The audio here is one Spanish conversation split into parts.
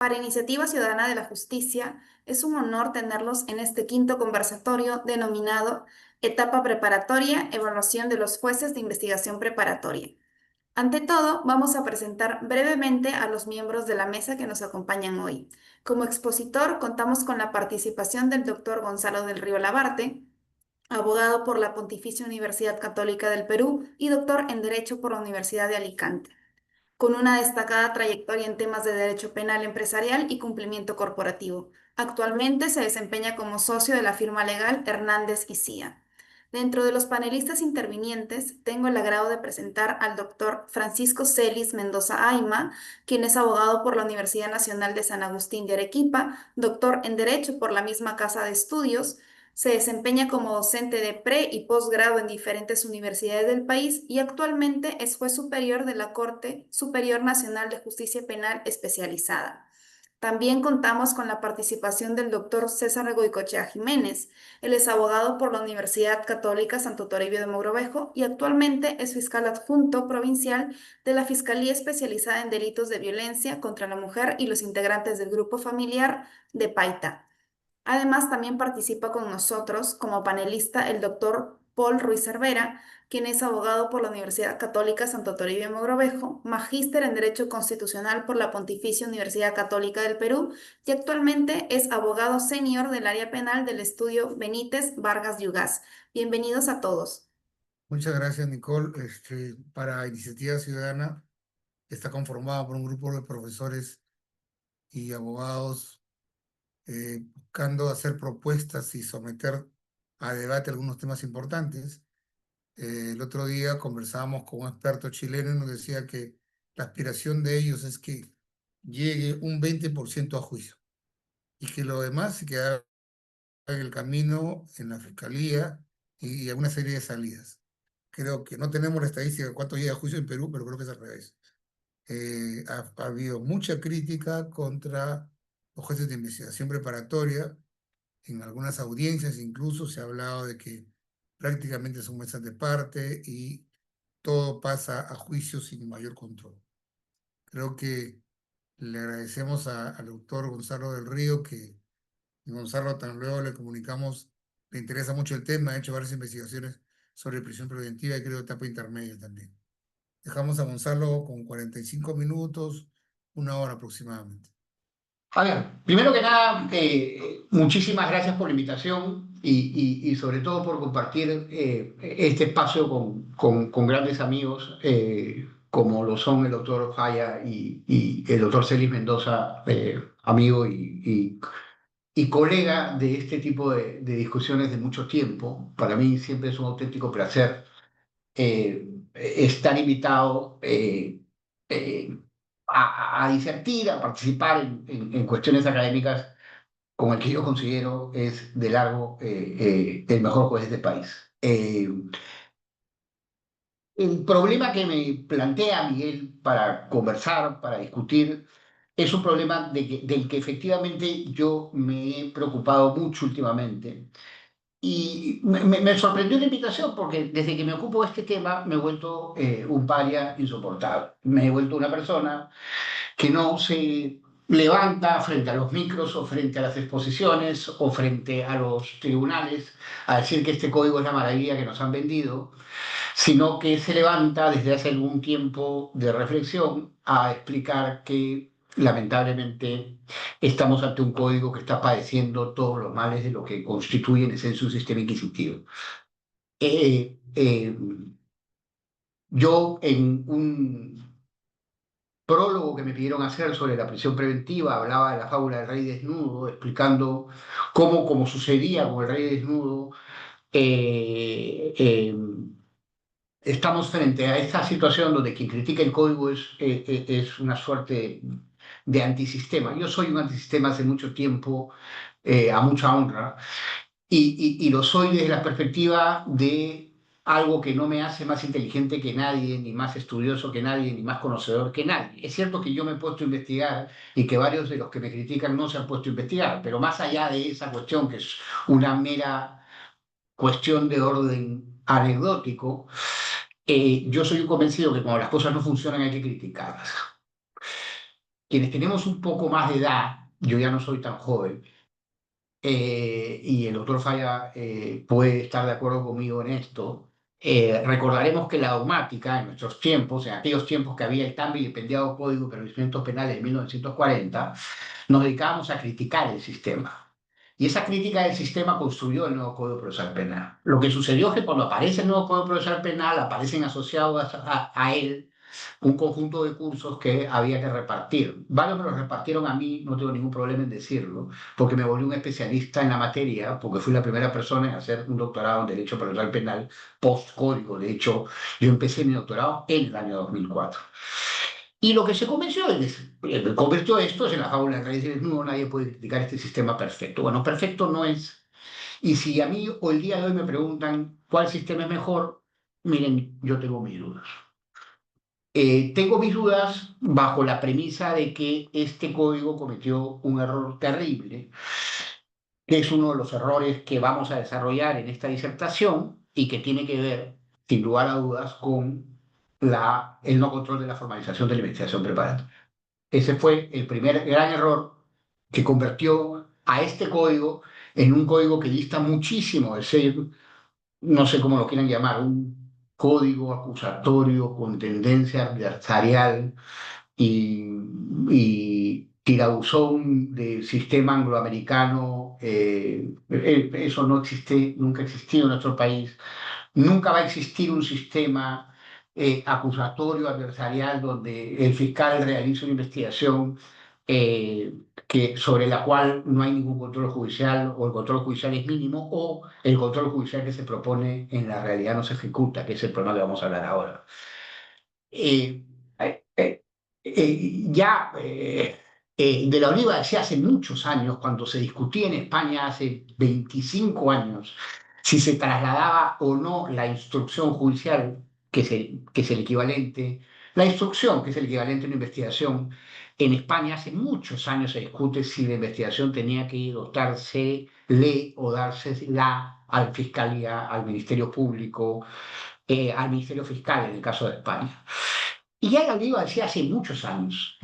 Para Iniciativa Ciudadana de la Justicia, es un honor tenerlos en este quinto conversatorio denominado Etapa Preparatoria, Evaluación de los Jueces de Investigación Preparatoria. Ante todo, vamos a presentar brevemente a los miembros de la mesa que nos acompañan hoy. Como expositor, contamos con la participación del doctor Gonzalo del Río Labarte, abogado por la Pontificia Universidad Católica del Perú y doctor en Derecho por la Universidad de Alicante, con una destacada trayectoria en temas de derecho penal empresarial y cumplimiento corporativo. Actualmente se desempeña como socio de la firma legal Hernández y Cía. Dentro de los panelistas intervinientes, tengo el agrado de presentar al doctor Francisco Celis Mendoza Ayma, quien es abogado por la Universidad Nacional de San Agustín de Arequipa, doctor en Derecho por la misma casa de estudios. Se desempeña como docente de pre y posgrado en diferentes universidades del país y actualmente es juez superior de la Corte Superior Nacional de Justicia Penal Especializada. También contamos con la participación del doctor César Goicoechea Jiménez. Él es abogado por la Universidad Católica Santo Toribio de Mogrovejo y actualmente es fiscal adjunto provincial de la Fiscalía Especializada en Delitos de Violencia contra la Mujer y los integrantes del grupo familiar de Paita. Además, también participa con nosotros como panelista el doctor Paul Ruiz Cervera, quien es abogado por la Universidad Católica Santo Toribio de Mogrovejo, magíster en Derecho Constitucional por la Pontificia Universidad Católica del Perú y actualmente es abogado senior del área penal del estudio Benítez Vargas Yugás. Bienvenidos a todos. Muchas gracias, Nicole. Para Iniciativa Ciudadana está conformada por un grupo de profesores y abogados buscando hacer propuestas y someter a debate algunos temas importantes. El otro día conversábamos con un experto chileno y nos decía que la aspiración de ellos es que llegue un 20% a juicio y que lo demás se queda en el camino, en la fiscalía y a una serie de salidas. Creo que no tenemos la estadística de cuánto llega a juicio en Perú, pero creo que es al revés. Ha habido mucha crítica contra los jueces de investigación preparatoria. En algunas audiencias incluso se ha hablado de que prácticamente son mesas de parte y todo pasa a juicio sin mayor control. Creo que le agradecemos al doctor Gonzalo del Río, que Gonzalo tan luego le comunicamos, le interesa mucho el tema, ha hecho varias investigaciones sobre prisión preventiva y creo etapa intermedia también. Dejamos a Gonzalo con 45 minutos, una hora aproximadamente. A ver, primero que nada, muchísimas gracias por la invitación y sobre todo por compartir este espacio con grandes amigos como lo son el doctor Falla y el doctor Celis Mendoza, amigo y colega de este tipo de discusiones de mucho tiempo. Para mí siempre es un auténtico placer estar invitado eh, a disertir, a participar en cuestiones académicas con el que yo considero es de largo el mejor juez de este país. El problema que me plantea Miguel para conversar, para discutir, es un problema del que efectivamente yo me he preocupado mucho últimamente. Y me sorprendió la invitación porque desde que me ocupo de este tema me he vuelto un paria insoportable. Me he vuelto una persona que no se levanta frente a los micros o frente a las exposiciones o frente a los tribunales a decir que este código es la maravilla que nos han vendido, sino que se levanta desde hace algún tiempo de reflexión a explicar que lamentablemente estamos ante un código que está padeciendo todos los males de lo que constituye en esencia un sistema inquisitivo. Eh, eh, yo en un prólogo que me pidieron hacer sobre la prisión preventiva hablaba de la fábula del rey desnudo, explicando cómo, como sucedía con el rey desnudo, eh, eh, estamos frente a esta situación donde quien critica el código es una suerte de antisistema. Yo soy un antisistema hace mucho tiempo, a mucha honra, y lo soy desde la perspectiva de algo que no me hace más inteligente que nadie, ni más estudioso que nadie, ni más conocedor que nadie. Es cierto que yo me he puesto a investigar y que varios de los que me critican no se han puesto a investigar, pero más allá de esa cuestión, que es una mera cuestión de orden anecdótico, yo soy un convencido que cuando las cosas no funcionan hay que criticarlas. quienes tenemos un poco más de edad, yo ya no soy tan joven, y el doctor Falla puede estar de acuerdo conmigo en esto, recordaremos que la dogmática en nuestros tiempos, en aquellos tiempos que había el tan vilipendiado Código de Procedimientos Penales de 1940, nos dedicábamos a criticar el sistema. Y esa crítica del sistema construyó el nuevo Código Procesal Penal. Lo que sucedió es que cuando aparece el nuevo Código Procesal Penal, aparecen asociados a él un conjunto de cursos que había que repartir. Varios me los repartieron a mí, no tengo ningún problema en decirlo, porque me volví un especialista en la materia, porque fui la primera persona en hacer un doctorado en Derecho Procesal Penal post-código. De hecho, yo empecé mi doctorado en el año 2004. Y lo que se convirtió esto es en la fábula de Reyes y Desnudo, nadie puede criticar este sistema perfecto. Bueno, perfecto no es. Y si a mí hoy el día de hoy me preguntan cuál sistema es mejor, miren, yo tengo mis dudas. Tengo mis dudas bajo la premisa de que este código cometió un error terrible, que es uno de los errores que vamos a desarrollar en esta disertación y que tiene que ver, sin lugar a dudas, con el no control de la formalización de la investigación preparatoria. Ese fue el primer gran error que convirtió a este código en un código que dista muchísimo de ser, no sé cómo lo quieran llamar, un código acusatorio con tendencia adversarial y, y tirabuzón del sistema angloamericano. Eso no existe, nunca ha existido en nuestro país. Nunca va a existir un sistema acusatorio adversarial donde el fiscal realice una investigación eh, sobre la cual no hay ningún control judicial, o el control judicial es mínimo, o el control judicial que se propone en la realidad no se ejecuta, que es el problema que vamos a hablar ahora. Eh, eh, eh, ya de la Oliva decía hace muchos años, cuando se discutía en España hace 25 años, si se trasladaba o no la instrucción judicial, que es el equivalente, la instrucción, que es el equivalente a una investigación. En España hace muchos años se discute si la investigación tenía que dotársele o dársela al Fiscalía, al Ministerio Público, al Ministerio Fiscal en el caso de España. Y ya la Oliva decía hace muchos años,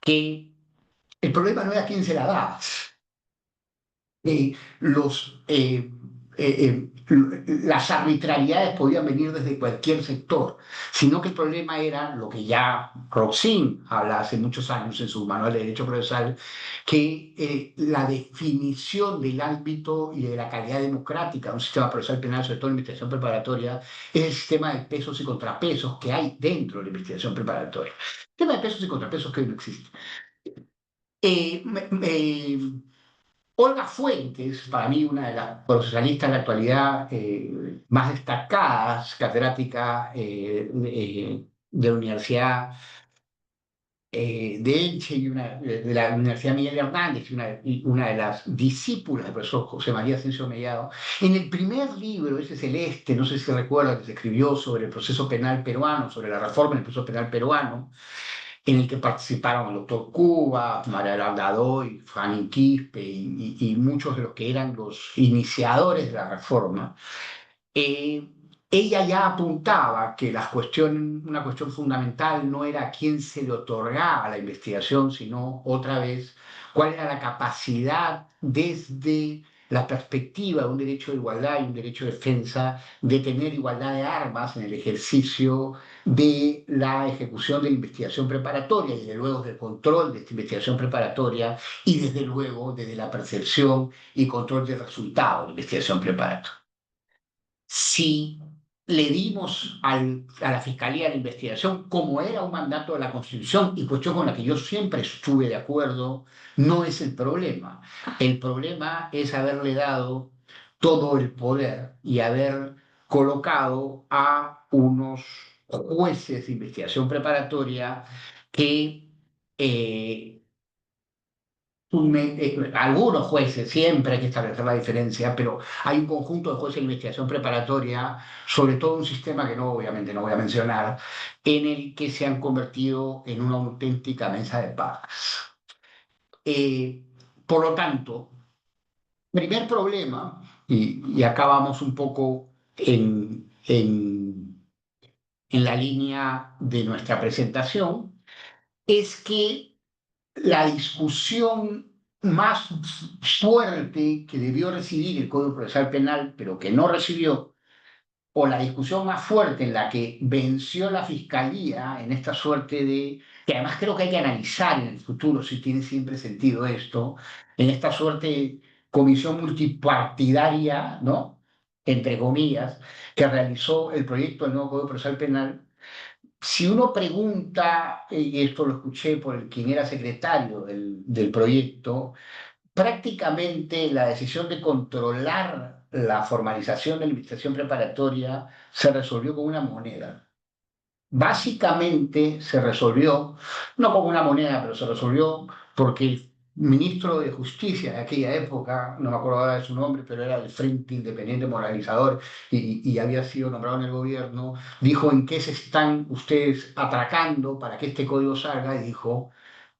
que el problema no era quién se la da, las arbitrariedades podían venir desde cualquier sector, sino que el problema era lo que ya Roxin habla hace muchos años en su manual de Derecho Procesal, que la definición del ámbito y de la calidad democrática de un sistema procesal penal, sobre todo en investigación preparatoria, es el sistema de pesos y contrapesos que hay dentro de la investigación preparatoria. El sistema de pesos y contrapesos que hoy no existe. Eh, me- me- Olga Fuentes, para mí una de las procesalistas de la actualidad más destacadas, catedrática de la Universidad de Elche y de la Universidad Miguel Hernández, y una de las discípulas del profesor José María Asensio Mellado, en el primer libro, ese celeste, no sé si recuerda, que se escribió sobre el proceso penal peruano, sobre la reforma del proceso penal peruano, en el que participaron el doctor Cuba, María Yolanda Doy, Fanny Quispe y muchos de los que eran los iniciadores de la reforma. eh, Ella ya apuntaba que una cuestión fundamental no era a quién se le otorgaba la investigación, sino otra vez cuál era la capacidad desde la perspectiva de un derecho de igualdad y un derecho de defensa de tener igualdad de armas en el ejercicio de la ejecución de la investigación preparatoria y desde luego del control de esta investigación preparatoria y desde luego desde la percepción y control del resultado de la investigación preparatoria. Si le dimos a la Fiscalía de Investigación, como era un mandato de la Constitución y cuestión con la que yo siempre estuve de acuerdo, no es el problema. El problema es haberle dado todo el poder y haber colocado a unos jueces de investigación preparatoria que algunos jueces, siempre hay que establecer la diferencia, pero hay un conjunto de jueces de investigación preparatoria, sobre todo un sistema que obviamente no voy a mencionar, en el que se han convertido en una auténtica mesa de pajas. Por lo tanto, primer problema, y acá vamos un poco en la línea de nuestra presentación, es que la discusión más fuerte que debió recibir el Código Procesal Penal, pero que no recibió, o la discusión más fuerte en la que venció la Fiscalía en esta suerte de, que además creo que hay que analizar en el futuro si tiene siempre sentido esto, en esta suerte de comisión multipartidaria, ¿no? Entre comillas, que realizó el proyecto del nuevo Código Procesal Penal. Si uno pregunta, y esto lo escuché por quien era secretario del proyecto, prácticamente la decisión de controlar la formalización de la investigación preparatoria se resolvió con una moneda. Básicamente se resolvió, no con una moneda, pero se resolvió porque el ministro de Justicia de aquella época, no me acuerdo ahora de su nombre, pero era del Frente Independiente Moralizador y había sido nombrado en el gobierno, dijo en qué se están ustedes atracando para que este código salga y dijo,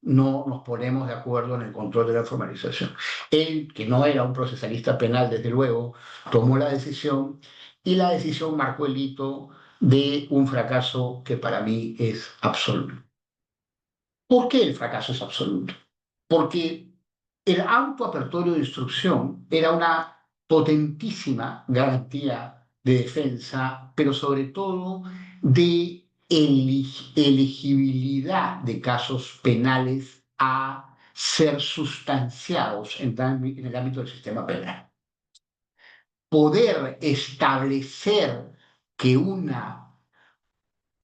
no nos ponemos de acuerdo en el control de la formalización. Él, que no era un procesalista penal, desde luego, tomó la decisión y la decisión marcó el hito de un fracaso que para mí es absoluto. ¿Por qué el fracaso es absoluto? Porque el autoapertorio de instrucción era una potentísima garantía de defensa, pero sobre todo de elegibilidad de casos penales a ser sustanciados en el ámbito del sistema penal. Poder establecer que una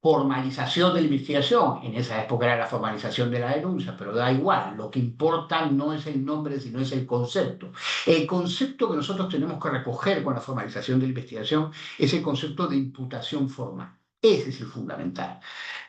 formalización de la investigación. En esa época era la formalización de la denuncia, pero da igual. Lo que importa no es el nombre, sino es el concepto. El concepto que nosotros tenemos que recoger con la formalización de la investigación es el concepto de imputación formal. Ese es el fundamental.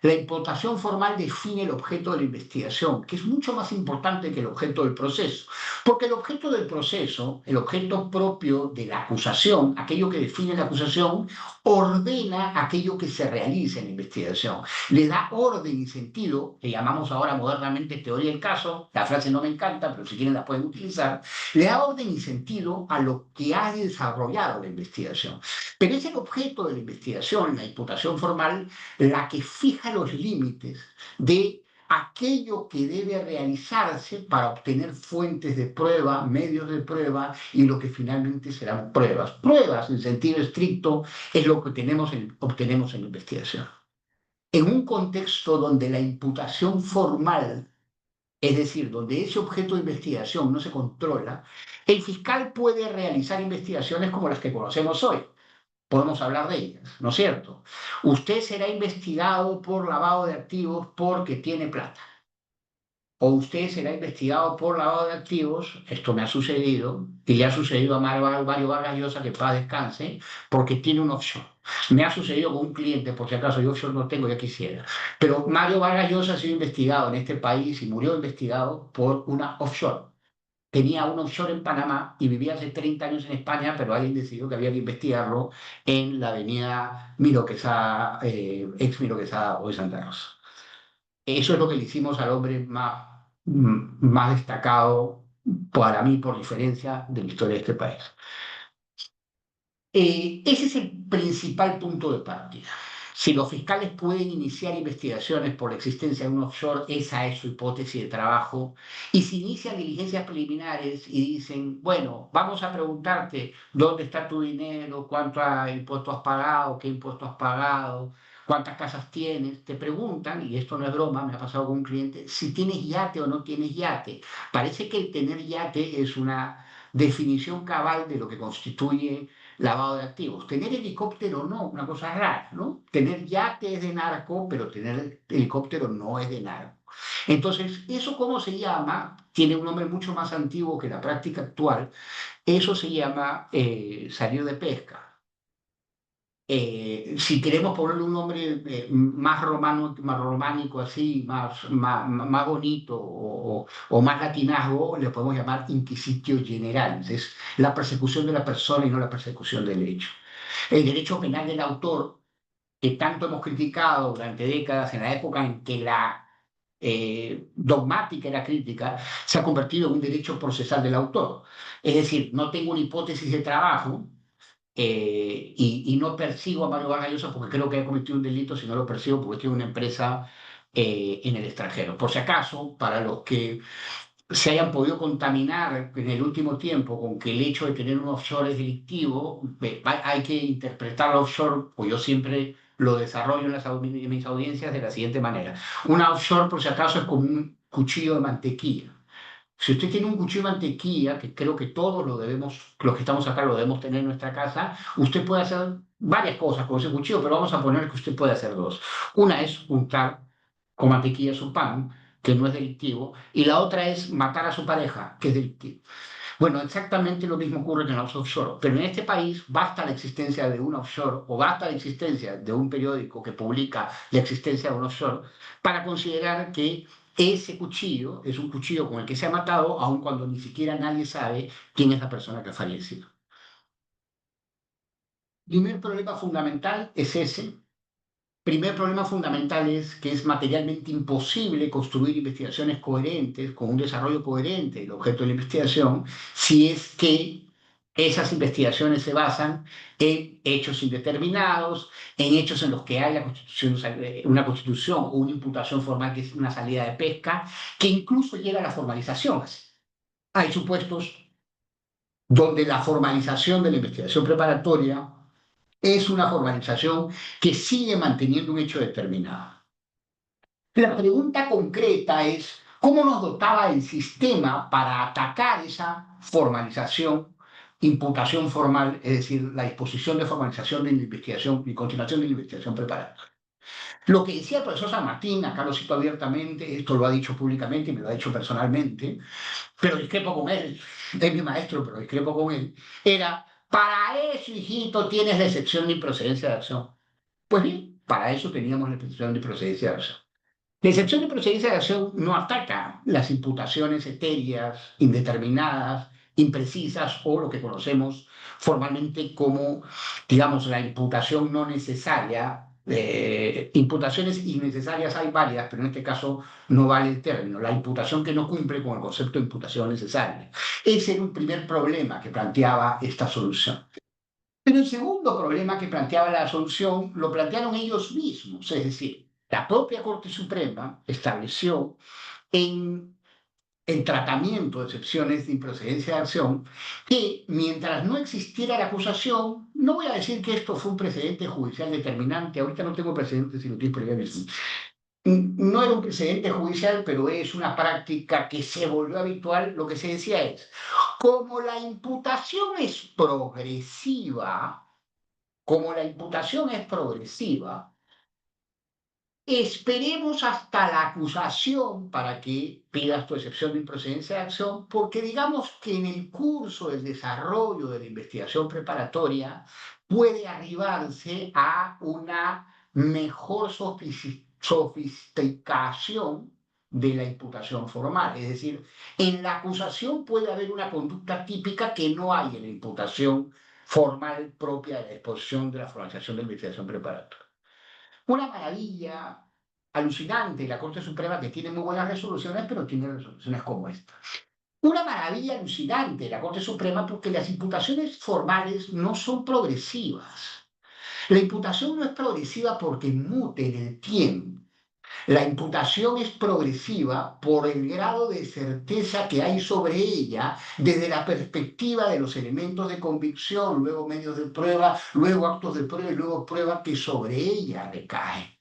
La imputación formal define el objeto de la investigación, que es mucho más importante que el objeto del proceso. Porque el objeto del proceso, el objeto propio de la acusación, aquello que define la acusación, ordena aquello que se realiza en la investigación. Le da orden y sentido, que llamamos ahora modernamente teoría del caso, la frase no me encanta, pero si quieren la pueden utilizar, le da orden y sentido a lo que ha desarrollado la investigación. Pero es el objeto de la investigación, la imputación formal, la que fija los límites de aquello que debe realizarse para obtener fuentes de prueba, medios de prueba y lo que finalmente serán pruebas. Pruebas en sentido estricto es lo que obtenemos en la investigación. En un contexto donde la imputación formal, es decir, donde ese objeto de investigación no se controla, el fiscal puede realizar investigaciones como las que conocemos hoy. Podemos hablar de ellas, ¿no es cierto? Usted será investigado por lavado de activos porque tiene plata. O usted será investigado por lavado de activos, esto me ha sucedido, y le ha sucedido a Mario Vargas Llosa, que paz descanse, porque tiene un offshore. Me ha sucedido con un cliente, por si acaso yo offshore no tengo, ya quisiera. Pero Mario Vargas Llosa ha sido investigado en este país y murió investigado por una offshore. Tenía un offshore en Panamá y vivía hace 30 años en España, pero alguien decidió que había que investigarlo en la avenida Miro Quesada, ex Miro Quesada o de Santa Rosa. Eso es lo que le hicimos al hombre más destacado para mí, por diferencia, de la historia de este país. Ese es el principal punto de partida. Si los fiscales pueden iniciar investigaciones por la existencia de un offshore, esa es su hipótesis de trabajo. Y si inician diligencias preliminares y dicen, bueno, vamos a preguntarte dónde está tu dinero, cuánto impuesto has pagado, qué impuesto has pagado, cuántas casas tienes, te preguntan, y esto no es broma, me ha pasado con un cliente, si tienes yate o no tienes yate. Parece que el tener yate es una definición cabal de lo que constituye lavado de activos. Tener helicóptero no, una cosa rara, ¿no? Tener yate es de narco, pero tener helicóptero no es de narco. Entonces, ¿eso cómo se llama? Tiene un nombre mucho más antiguo que la práctica actual. Eso se llama salir de pesca. Si queremos ponerle un nombre más romano, más románico así, más bonito o más latinazgo, le podemos llamar inquisitio generalis. Es la persecución de la persona y no la persecución del hecho. El derecho penal del autor, que tanto hemos criticado durante décadas en la época en que la dogmática era crítica, se ha convertido en un derecho procesal del autor. Es decir, no tengo una hipótesis de trabajo y no persigo a Mario Vargas Llosa porque creo que ha cometido un delito, sino lo persigo porque tiene una empresa en el extranjero. Por si acaso, para los que se hayan podido contaminar en el último tiempo con que el hecho de tener un offshore es delictivo, hay que interpretar el offshore, pues yo siempre lo desarrollo en mis audiencias de la siguiente manera. Una offshore, por si acaso, es como un cuchillo de mantequilla. Si usted tiene un cuchillo de mantequilla, que creo que todos lo debemos, los que estamos acá lo debemos tener en nuestra casa, usted puede hacer varias cosas con ese cuchillo, pero vamos a poner que usted puede hacer dos. Una es untar con mantequilla su pan, que no es delictivo, y la otra es matar a su pareja, que es delictivo. Bueno, exactamente lo mismo ocurre con los offshore, pero en este país basta la existencia de un offshore o basta la existencia de un periódico que publica la existencia de un offshore para considerar que ese cuchillo es un cuchillo con el que se ha matado, aun cuando ni siquiera nadie sabe quién es la persona que ha fallecido. Primer problema fundamental es ese. Primer problema fundamental es que es materialmente imposible construir investigaciones coherentes, con un desarrollo coherente del objeto de la investigación, si es que esas investigaciones se basan en hechos indeterminados, en hechos en los que hay una constitución o una imputación formal que es una salida de pesca, que incluso llega a la formalización. Hay supuestos donde la formalización de la investigación preparatoria es una formalización que sigue manteniendo un hecho determinado. La pregunta concreta es, ¿cómo nos dotaba el sistema para atacar esa formalización, imputación formal, es decir, la disposición de formalización de la investigación y continuación de la investigación preparatoria? Lo que decía el profesor San Martín, acá lo cito abiertamente, esto lo ha dicho públicamente y me lo ha dicho personalmente, pero discrepo con él, es mi maestro, pero discrepo con él, era, para eso, hijito, tienes la excepción de improcedencia de acción. Pues bien, para eso teníamos la excepción de procedencia de acción. La excepción de procedencia de acción no ataca las imputaciones etéreas, indeterminadas, imprecisas o lo que conocemos formalmente como, digamos, la imputación no necesaria. Imputaciones innecesarias hay varias, pero en este caso no vale el término. La imputación que no cumple con el concepto de imputación necesaria. Ese era un primer problema que planteaba esta solución. Pero el segundo problema que planteaba la solución lo plantearon ellos mismos, es decir, la propia Corte Suprema estableció en el tratamiento de excepciones de improcedencia de acción que mientras no existiera la acusación, no voy a decir que esto fue un precedente judicial determinante, ahorita no tengo precedentes, sino que no era un precedente judicial, pero es una práctica que se volvió habitual. Lo que se decía es, como la imputación es progresiva, como la imputación es progresiva, esperemos hasta la acusación para que pidas tu excepción de improcedencia de acción, porque digamos que en el curso del desarrollo de la investigación preparatoria puede arribarse a una mejor sofisticación de la imputación formal. Es decir, en la acusación puede haber una conducta típica que no hay en la imputación formal propia de la exposición de la formalización de la investigación preparatoria. Una maravilla alucinante la Corte Suprema, que tiene muy buenas resoluciones, pero tiene resoluciones como esta. Una maravilla alucinante la Corte Suprema porque las imputaciones formales no son progresivas. La imputación no es progresiva porque mute en el tiempo. La imputación es progresiva por el grado de certeza que hay sobre ella desde la perspectiva de los elementos de convicción, luego medios de prueba, luego actos de prueba y luego prueba que sobre ella recae.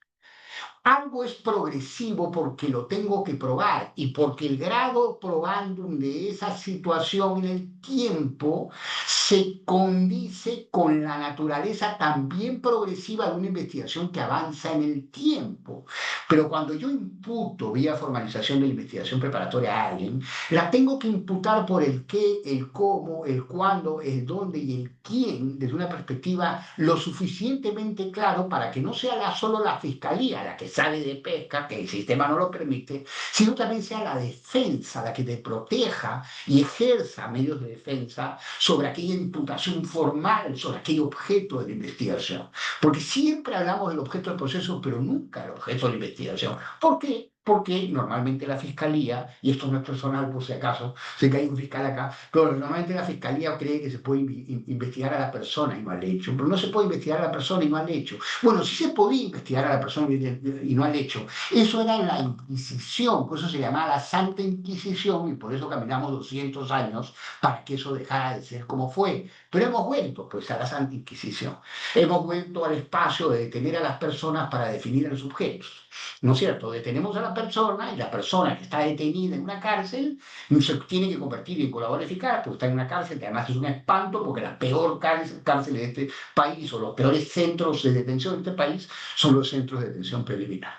Algo es progresivo porque lo tengo que probar y porque el grado probandum de esa situación en el tiempo se condice con la naturaleza también progresiva de una investigación que avanza en el tiempo. Pero cuando yo imputo vía formalización de la investigación preparatoria a alguien, la tengo que imputar por el qué, el cómo, el cuándo, el dónde y el quién desde una perspectiva lo suficientemente claro para que no sea solo la fiscalía la que sale de pesca, que el sistema no lo permite, sino también sea la defensa la que te proteja y ejerza medios de defensa sobre aquella imputación formal, sobre aquel objeto de la investigación. Porque siempre hablamos del objeto del proceso, pero nunca del objeto de la investigación. ¿Por qué? porque normalmente la fiscalía, y esto no es personal por si acaso, sé que hay un fiscal acá, pero normalmente la fiscalía cree que se puede investigar a la persona y no al hecho, pero no se puede investigar a la persona y no al hecho. Bueno, sí se podía investigar a la persona y no al hecho. Eso era en la Inquisición, por eso se llamaba la Santa Inquisición y por eso caminamos 200 años para que eso dejara de ser como fue. Pero hemos vuelto pues a la Santa Inquisición. Hemos vuelto al espacio de detener a las personas para definir a los sujetos. ¿No es cierto? Detenemos a la persona y la persona que está detenida en una cárcel se tiene que convertir en colaborador eficaz porque está en una cárcel que además es un espanto porque la peor cárcel de este país o los peores centros de detención de este país son los centros de detención preliminar.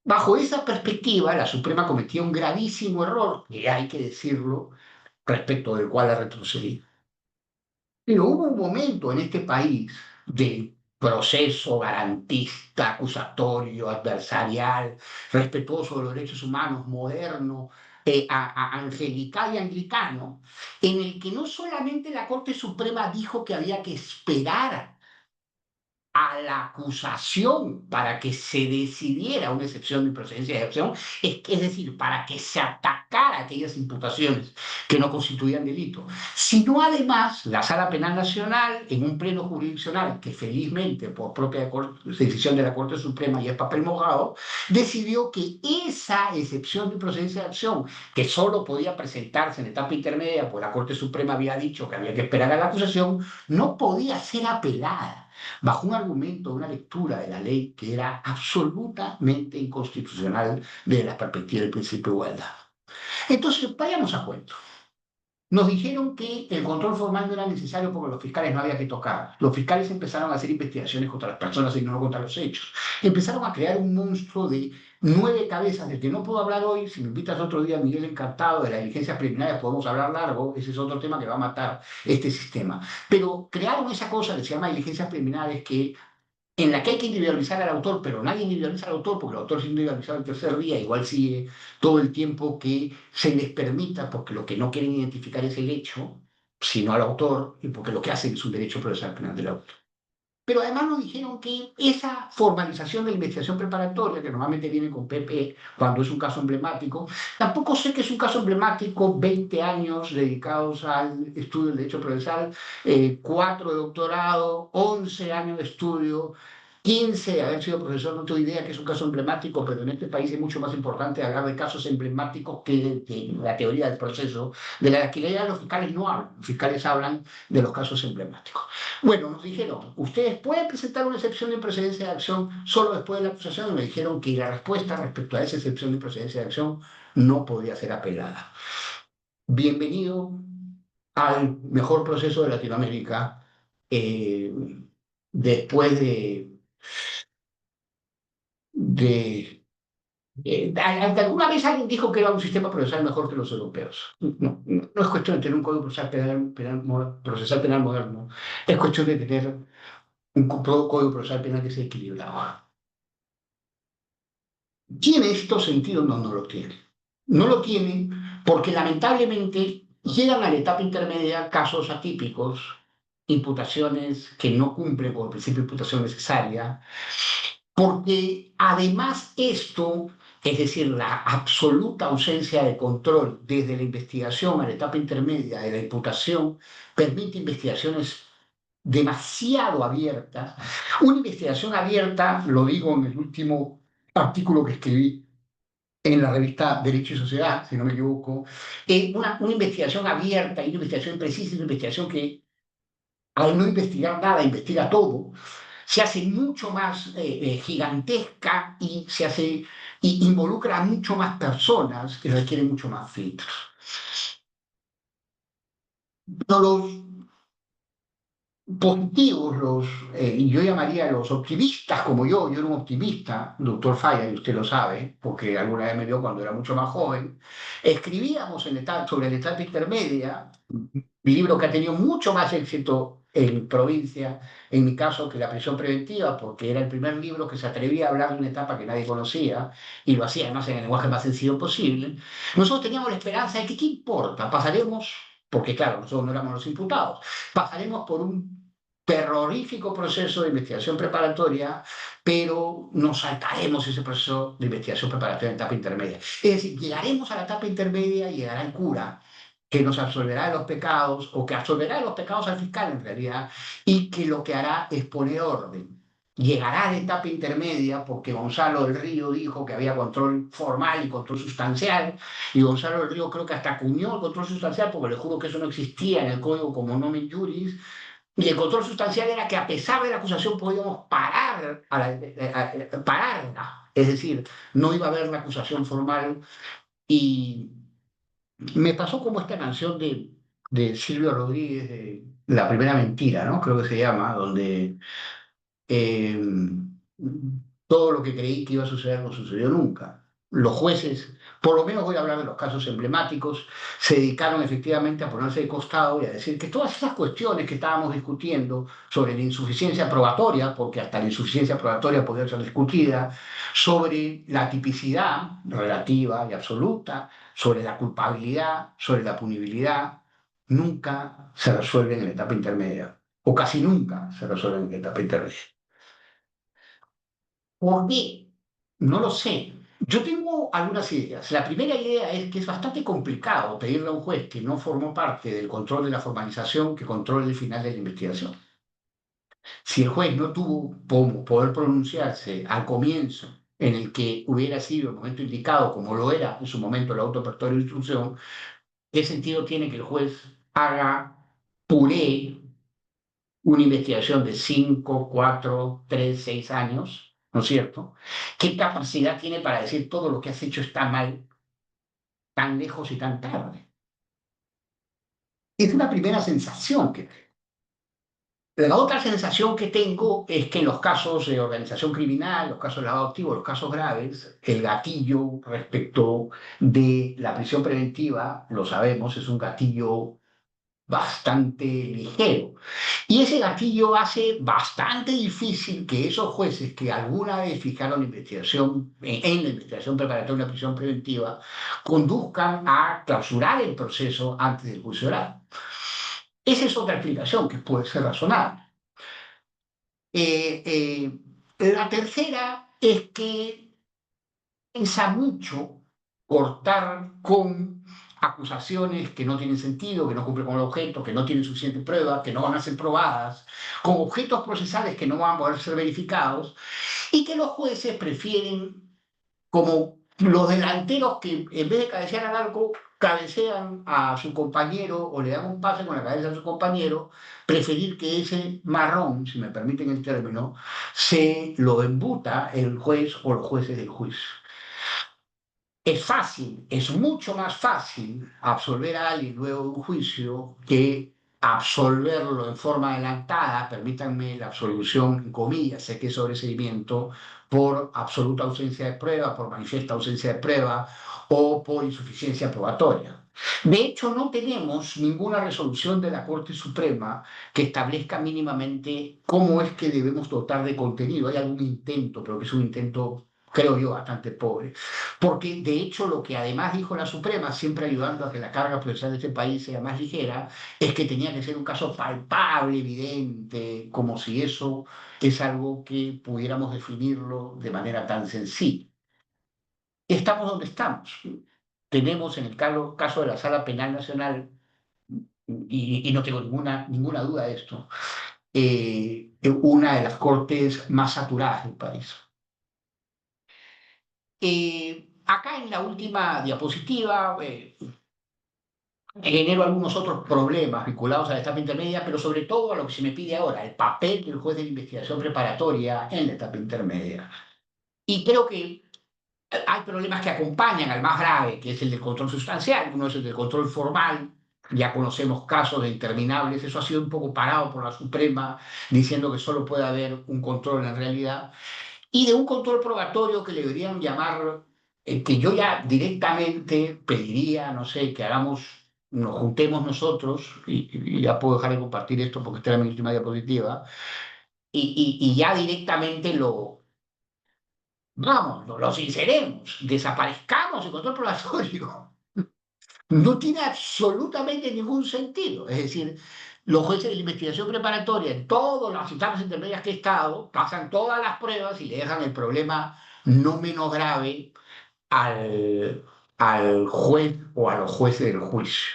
Bajo esa perspectiva, la Suprema cometió un gravísimo error, que hay que decirlo, respecto del cual ha retrocedido. Pero hubo un momento en este país de proceso garantista, acusatorio, adversarial, respetuoso de los derechos humanos, moderno, angelical y anglicano, en el que no solamente la Corte Suprema dijo que había que esperar a la acusación para que se decidiera una excepción de procedencia de acción, es decir, para que se atacara aquellas imputaciones que no constituían delito, sino además la Sala Penal Nacional, en un pleno jurisdiccional que felizmente por propia decisión de la Corte Suprema y es papel mojado, decidió que esa excepción de procedencia de acción, que solo podía presentarse en etapa intermedia, pues la Corte Suprema había dicho que había que esperar a la acusación, no podía ser apelada bajo un argumento, una lectura de la ley que era absolutamente inconstitucional desde la perspectiva del principio de igualdad. Entonces, vayamos a cuento. Nos dijeron que el control formal no era necesario porque los fiscales no había que tocar. Los fiscales empezaron a hacer investigaciones contra las personas y no contra los hechos. Empezaron a crear un monstruo de 9 cabezas del que no puedo hablar hoy. Si me invitas otro día, Miguel, encantado, de las diligencias preliminares podemos hablar largo. Ese es otro tema que va a matar este sistema. Pero crearon esa cosa que se llama diligencias preliminares en la que hay que individualizar al autor, pero nadie individualiza al autor porque el autor es individualizado el tercer día, igual sigue todo el tiempo que se les permita, porque lo que no quieren identificar es el hecho, sino al autor, y porque lo que hacen es un derecho procesal penal del autor. Pero además nos dijeron que esa formalización de la investigación preparatoria, que normalmente viene con PP cuando es un caso emblemático, tampoco sé que es un caso emblemático, 20 años dedicados al estudio del derecho procesal, 4 de doctorado, 11 años de estudio, 15 de haber sido profesor, no tengo idea que es un caso emblemático, pero en este país es mucho más importante hablar de casos emblemáticos que de la teoría del proceso. De la alquilería los fiscales no hablan, los fiscales hablan de los casos emblemáticos. Bueno, nos dijeron, ustedes pueden presentar una excepción de improcedencia de acción solo después de la acusación, y me dijeron que la respuesta respecto a esa excepción de improcedencia de acción no podía ser apelada. Bienvenido al mejor proceso de Latinoamérica después de alguna vez alguien dijo que era un sistema procesal mejor que los europeos. No, no es cuestión de tener un código procesal penal moderno, es cuestión de tener un código procesal penal que sea equilibrado. ¿Tiene esto sentido? No, no lo tiene. No lo tiene porque lamentablemente llegan a la etapa intermedia casos atípicos, imputaciones que no cumplen con el principio de imputación necesaria, porque además esto, es decir, la absoluta ausencia de control desde la investigación a la etapa intermedia de la imputación, permite investigaciones demasiado abiertas. Una investigación abierta, lo digo en el último artículo que escribí en la revista Derecho y Sociedad, si no me equivoco, una investigación abierta y una investigación precisa, una investigación que al no investigar nada, investiga todo, se hace mucho más gigantesca y y involucra a mucho más personas y requiere mucho más filtros. Pero los positivos, y yo llamaría a los optimistas como yo era un optimista, doctor Falla, y usted lo sabe, porque alguna vez me vio cuando era mucho más joven, escribíamos sobre la etapa intermedia, mi libro que ha tenido mucho más éxito en provincia, en mi caso, que la prisión preventiva, porque era el primer libro que se atrevía a hablar de una etapa que nadie conocía, y lo hacía además en el lenguaje más sencillo posible. Nosotros teníamos la esperanza de que, ¿qué importa? Pasaremos, porque claro, nosotros no éramos los imputados, pasaremos por un terrorífico proceso de investigación preparatoria, pero nos saltaremos ese proceso de investigación preparatoria en etapa intermedia. Es decir, llegaremos a la etapa intermedia y llegará el cura que nos absolverá de los pecados, o que absolverá de los pecados al fiscal en realidad, y que lo que hará es poner orden. Llegará a la etapa intermedia porque Gonzalo del Río dijo que había control formal y control sustancial, y Gonzalo del Río creo que hasta acuñó el control sustancial, porque le juro que eso no existía en el código como nomen juris, y el control sustancial era que a pesar de la acusación podíamos pararla, es decir, no iba a haber la acusación formal. Y me pasó como esta canción de Silvio Rodríguez, de La primera mentira, ¿no? Creo que se llama, donde eh, todo lo que creí que iba a suceder no sucedió nunca. Los jueces, por lo menos voy a hablar de los casos emblemáticos, se dedicaron efectivamente a ponerse de costado y a decir que todas esas cuestiones que estábamos discutiendo sobre la insuficiencia probatoria, porque hasta la insuficiencia probatoria podía ser discutida, sobre la tipicidad relativa y absoluta, sobre la culpabilidad, sobre la punibilidad, nunca se resuelven en la etapa intermedia, o casi nunca se resuelven en la etapa intermedia. ¿Por qué? No lo sé. Yo tengo algunas ideas. La primera idea es que es bastante complicado pedirle a un juez que no formó parte del control de la formalización que controle el final de la investigación. Si el juez no tuvo como poder pronunciarse al comienzo, en el que hubiera sido el momento indicado, como lo era en su momento el auto apertorio de instrucción, ¿qué sentido tiene que el juez haga puré una investigación de 5, 4, 3, 6 años, ¿no es cierto? ¿Qué capacidad tiene para decir todo lo que has hecho está mal tan lejos y tan tarde? Es una primera sensación que tengo. La otra sensación que tengo es que en los casos de organización criminal, los casos de lavado activo, los casos graves, el gatillo respecto de la prisión preventiva, lo sabemos, es un gatillo bastante ligero. Y ese gatillo hace bastante difícil que esos jueces que alguna vez fijaron la investigación, en la investigación preparatoria de una prisión preventiva, conduzcan a clausurar el proceso antes del juicio oral. Esa es otra explicación que puede ser razonable. La tercera es que piensa mucho cortar con acusaciones que no tienen sentido, que no cumplen con el objeto, que no tienen suficiente prueba, que no van a ser probadas, con objetos procesales que no van a poder ser verificados, y que los jueces prefieren, como los delanteros que en vez de cabecear al arco, cabecean a su compañero o le dan un pase con la cabeza a su compañero, preferir que ese marrón, si me permiten el término, se lo embuta el juez o los jueces del juicio. Es fácil, es mucho más fácil absolver a alguien luego de un juicio que absolverlo en forma adelantada, permítanme la absolución en comillas, sé que es sobreseimiento, por absoluta ausencia de prueba, por manifiesta ausencia de prueba o por insuficiencia probatoria. De hecho, no tenemos ninguna resolución de la Corte Suprema que establezca mínimamente cómo es que debemos dotar de contenido. Hay algún intento, pero que es un intento, creo yo, bastante pobre. Porque de hecho lo que además dijo la Suprema, siempre ayudando a que la carga procesal de este país sea más ligera, es que tenía que ser un caso palpable, evidente, como si eso es algo que pudiéramos definirlo de manera tan sencilla. Estamos donde estamos. Tenemos en el caso de la Sala Penal Nacional, y no tengo ninguna duda de esto, una de las cortes más saturadas del país. Acá en la última diapositiva genero algunos otros problemas vinculados a la etapa intermedia, pero sobre todo a lo que se me pide ahora, el papel del juez de investigación preparatoria en la etapa intermedia. Y creo que hay problemas que acompañan al más grave, que es el del control sustancial. Uno es el del control formal. Ya conocemos casos de interminables. Eso ha sido un poco parado por la Suprema, diciendo que solo puede haber un control en realidad. Y de un control probatorio que le deberían llamar, que yo ya directamente pediría, no sé, que hagamos, nos juntemos nosotros, y ya puedo dejar de compartir esto porque esta era mi última diapositiva, y ya directamente vamos, lo sinceremos, desaparezcamos el control probatorio. No tiene absolutamente ningún sentido. Es decir, Los jueces de la investigación preparatoria en todas las etapas intermedias que he estado pasan todas las pruebas y le dejan el problema no menos grave al, al juez o a los jueces del juicio.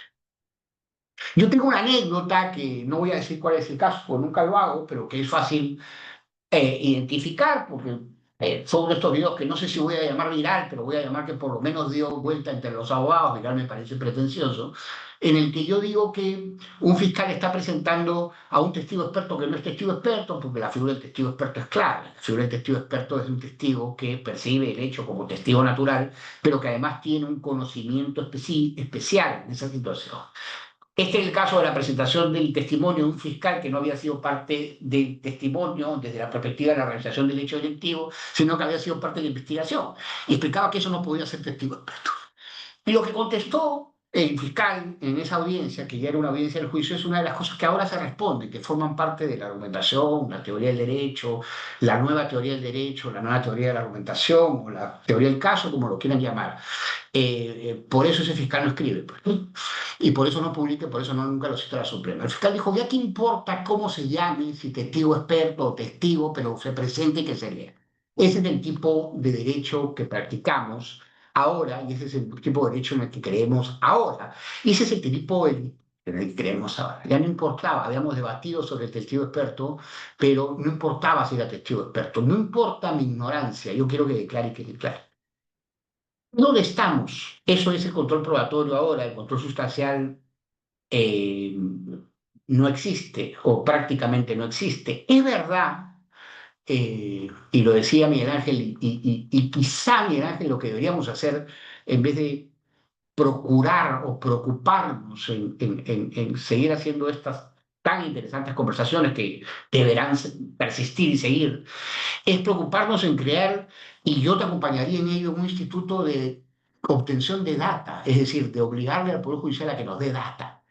Yo tengo una anécdota que no voy a decir cuál es el caso, porque nunca lo hago, pero que es fácil identificar, porque son de estos videos que no sé si voy a llamar viral, pero voy a llamar que por lo menos dio vuelta entre los abogados, viral me parece pretencioso, en el que yo digo que un fiscal está presentando a un testigo experto que no es testigo experto, porque la figura del testigo experto es clave. La figura del testigo experto es un testigo que percibe el hecho como testigo natural, pero que además tiene un conocimiento especial en esa situación. Este es el caso de la presentación del testimonio de un fiscal que no había sido parte del testimonio desde la perspectiva de la realización del hecho delictivo, sino que había sido parte de la investigación. Y explicaba que eso no podía ser testigo experto. Y lo que contestó el fiscal en esa audiencia, que ya era una audiencia del juicio, es una de las cosas que ahora se responden, que forman parte de la argumentación, la teoría del derecho, la nueva teoría del derecho, la nueva teoría de la argumentación, o la teoría del caso, como lo quieran llamar. Por eso ese fiscal no escribe, pues, ¿no? Y por eso no publica, por eso no, nunca lo cita la Suprema. El fiscal dijo, ya qué importa cómo se llame, si testigo experto o testigo, pero se presente y que se lea. Ese es el tipo de derecho que practicamos ahora, y ese es el tipo de derecho en el que creemos ahora. Y ese es el tipo en el que creemos ahora. Ya no importaba, habíamos debatido sobre el testigo experto, pero no importaba si era testigo experto, no importa mi ignorancia, yo quiero que declare y que declare. ¿Dónde estamos? Eso es el control probatorio ahora, el control sustancial eh, no existe o prácticamente no existe. Es verdad, y lo decía Miguel Ángel, y quizá Miguel Ángel lo que deberíamos hacer en vez de procurar o preocuparnos en seguir haciendo estas tan interesantes conversaciones que deberán persistir y seguir, es preocuparnos en crear, y yo te acompañaría en ello, un instituto de obtención de data, es decir, de obligarle al Poder Judicial a que nos dé data.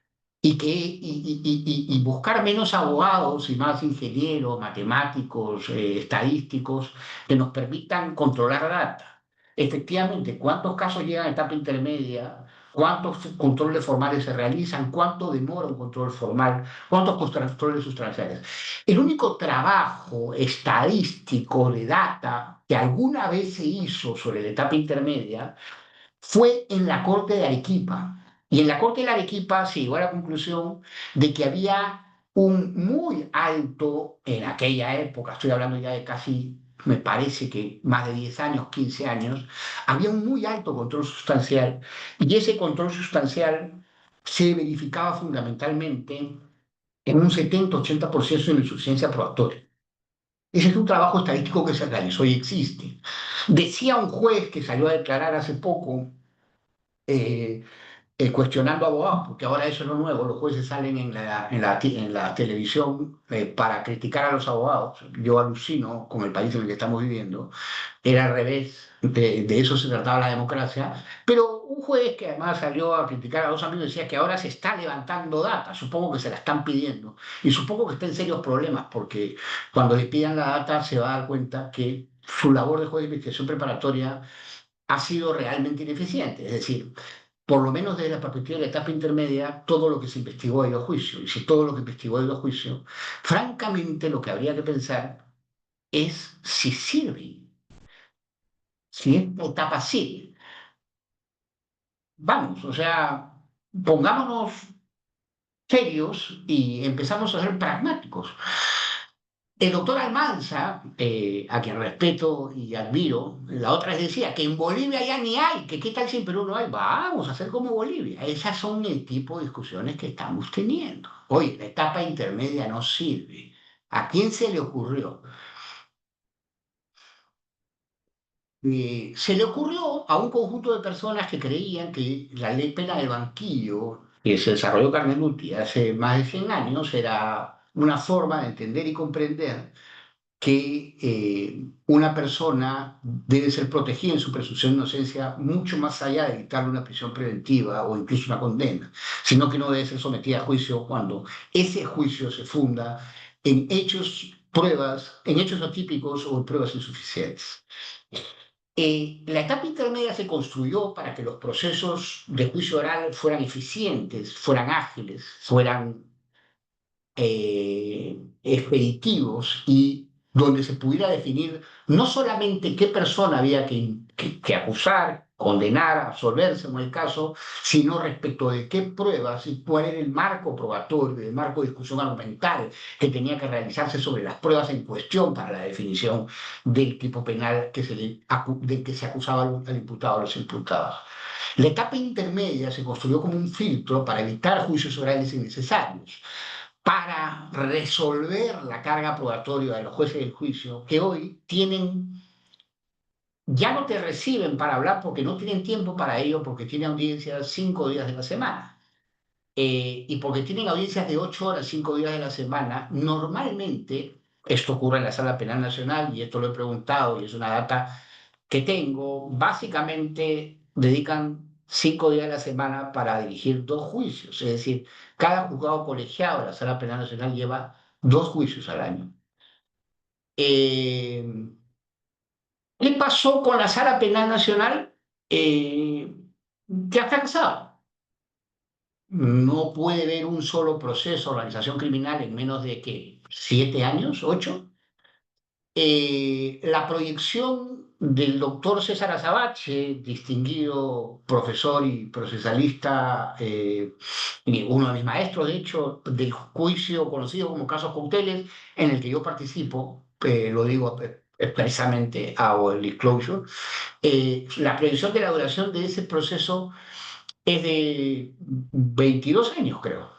Y buscar menos abogados y más ingenieros, matemáticos, estadísticos, que nos permitan controlar data. Efectivamente, ¿cuántos casos llegan a etapa intermedia? ¿Cuántos controles formales se realizan? ¿Cuánto demora un control formal? ¿Cuántos controles sustanciales? El único trabajo estadístico de data que alguna vez se hizo sobre la etapa intermedia fue en la Corte de Arequipa. Y en la Corte de Arequipa se llegó a la conclusión de que había un muy alto, en aquella época, estoy hablando ya de casi, me parece que más de 10 años, 15 años, había un muy alto control sustancial. Y ese control sustancial se verificaba fundamentalmente en un 70-80% de la insuficiencia probatoria. Ese es un trabajo estadístico que se realizó y existe. Decía un juez que salió a declarar hace poco, eh, cuestionando abogados, porque ahora eso es lo nuevo, los jueces salen en la televisión para criticar a los abogados. Yo alucino con el país en el que estamos viviendo, era al revés, de eso se trataba la democracia, pero un juez que además salió a criticar a dos amigos decía que ahora se está levantando data, supongo que se la están pidiendo, y supongo que está en serios problemas, porque cuando le pidan la data se va a dar cuenta que su labor de juez de investigación preparatoria ha sido realmente ineficiente, es decir, por lo menos desde la perspectiva de la etapa intermedia, todo lo que se investigó ha ido a juicio. Y si todo lo que investigó ha ido a juicio, francamente lo que habría que pensar es si sirve, si esta etapa sirve. Vamos, o sea, pongámonos serios y empezamos a ser pragmáticos. El doctor Almanza, a quien respeto y admiro, la otra vez decía que en Bolivia ya ni hay, que qué tal si en Perú no hay, vamos a hacer como Bolivia. Esas son el tipo de discusiones que estamos teniendo. Oye, la etapa intermedia no sirve. ¿A quién se le ocurrió? Se le ocurrió a un conjunto de personas que creían que la ley penal del banquillo, que se desarrolló Carneluti hace más de 100 años, era una forma de entender y comprender que una persona debe ser protegida en su presunción de inocencia mucho más allá de dictarle una prisión preventiva o incluso una condena, sino que no debe ser sometida a juicio cuando ese juicio se funda en hechos, pruebas, en hechos atípicos o en pruebas insuficientes. La etapa intermedia se construyó para que los procesos de juicio oral fueran eficientes, fueran ágiles, fueran expeditivos y donde se pudiera definir no solamente qué persona había que acusar, condenar, absolverse en el caso, sino respecto de qué pruebas y cuál era el marco probatorio, el marco de discusión argumental que tenía que realizarse sobre las pruebas en cuestión para la definición del tipo penal de que se acusaba al imputado o a los imputados. La etapa intermedia se construyó como un filtro para evitar juicios orales innecesarios, para resolver la carga probatoria de los jueces del juicio, que hoy ya no te reciben para hablar porque no tienen tiempo para ello, porque tienen audiencias 5 días de la semana. Y porque tienen audiencias de 8 horas, 5 días de la semana, normalmente, esto ocurre en la Sala Penal Nacional, y esto lo he preguntado y es una data que tengo, básicamente dedican 5 días de la semana para dirigir 2 juicios. Es decir, cada juzgado colegiado de la Sala Penal Nacional lleva 2 juicios al año. Eh, ¿Qué pasó con la Sala Penal Nacional? Que ha fracasado. No puede ver un solo proceso de organización criminal en menos de que 7 años, 8. La proyección del doctor César Azabache, distinguido profesor y procesalista, y uno de mis maestros, de hecho, del juicio conocido como casos Cauteles, en el que yo participo, lo digo expresamente, hago el disclosure, la proyección de la duración de ese proceso es de 22 años, creo.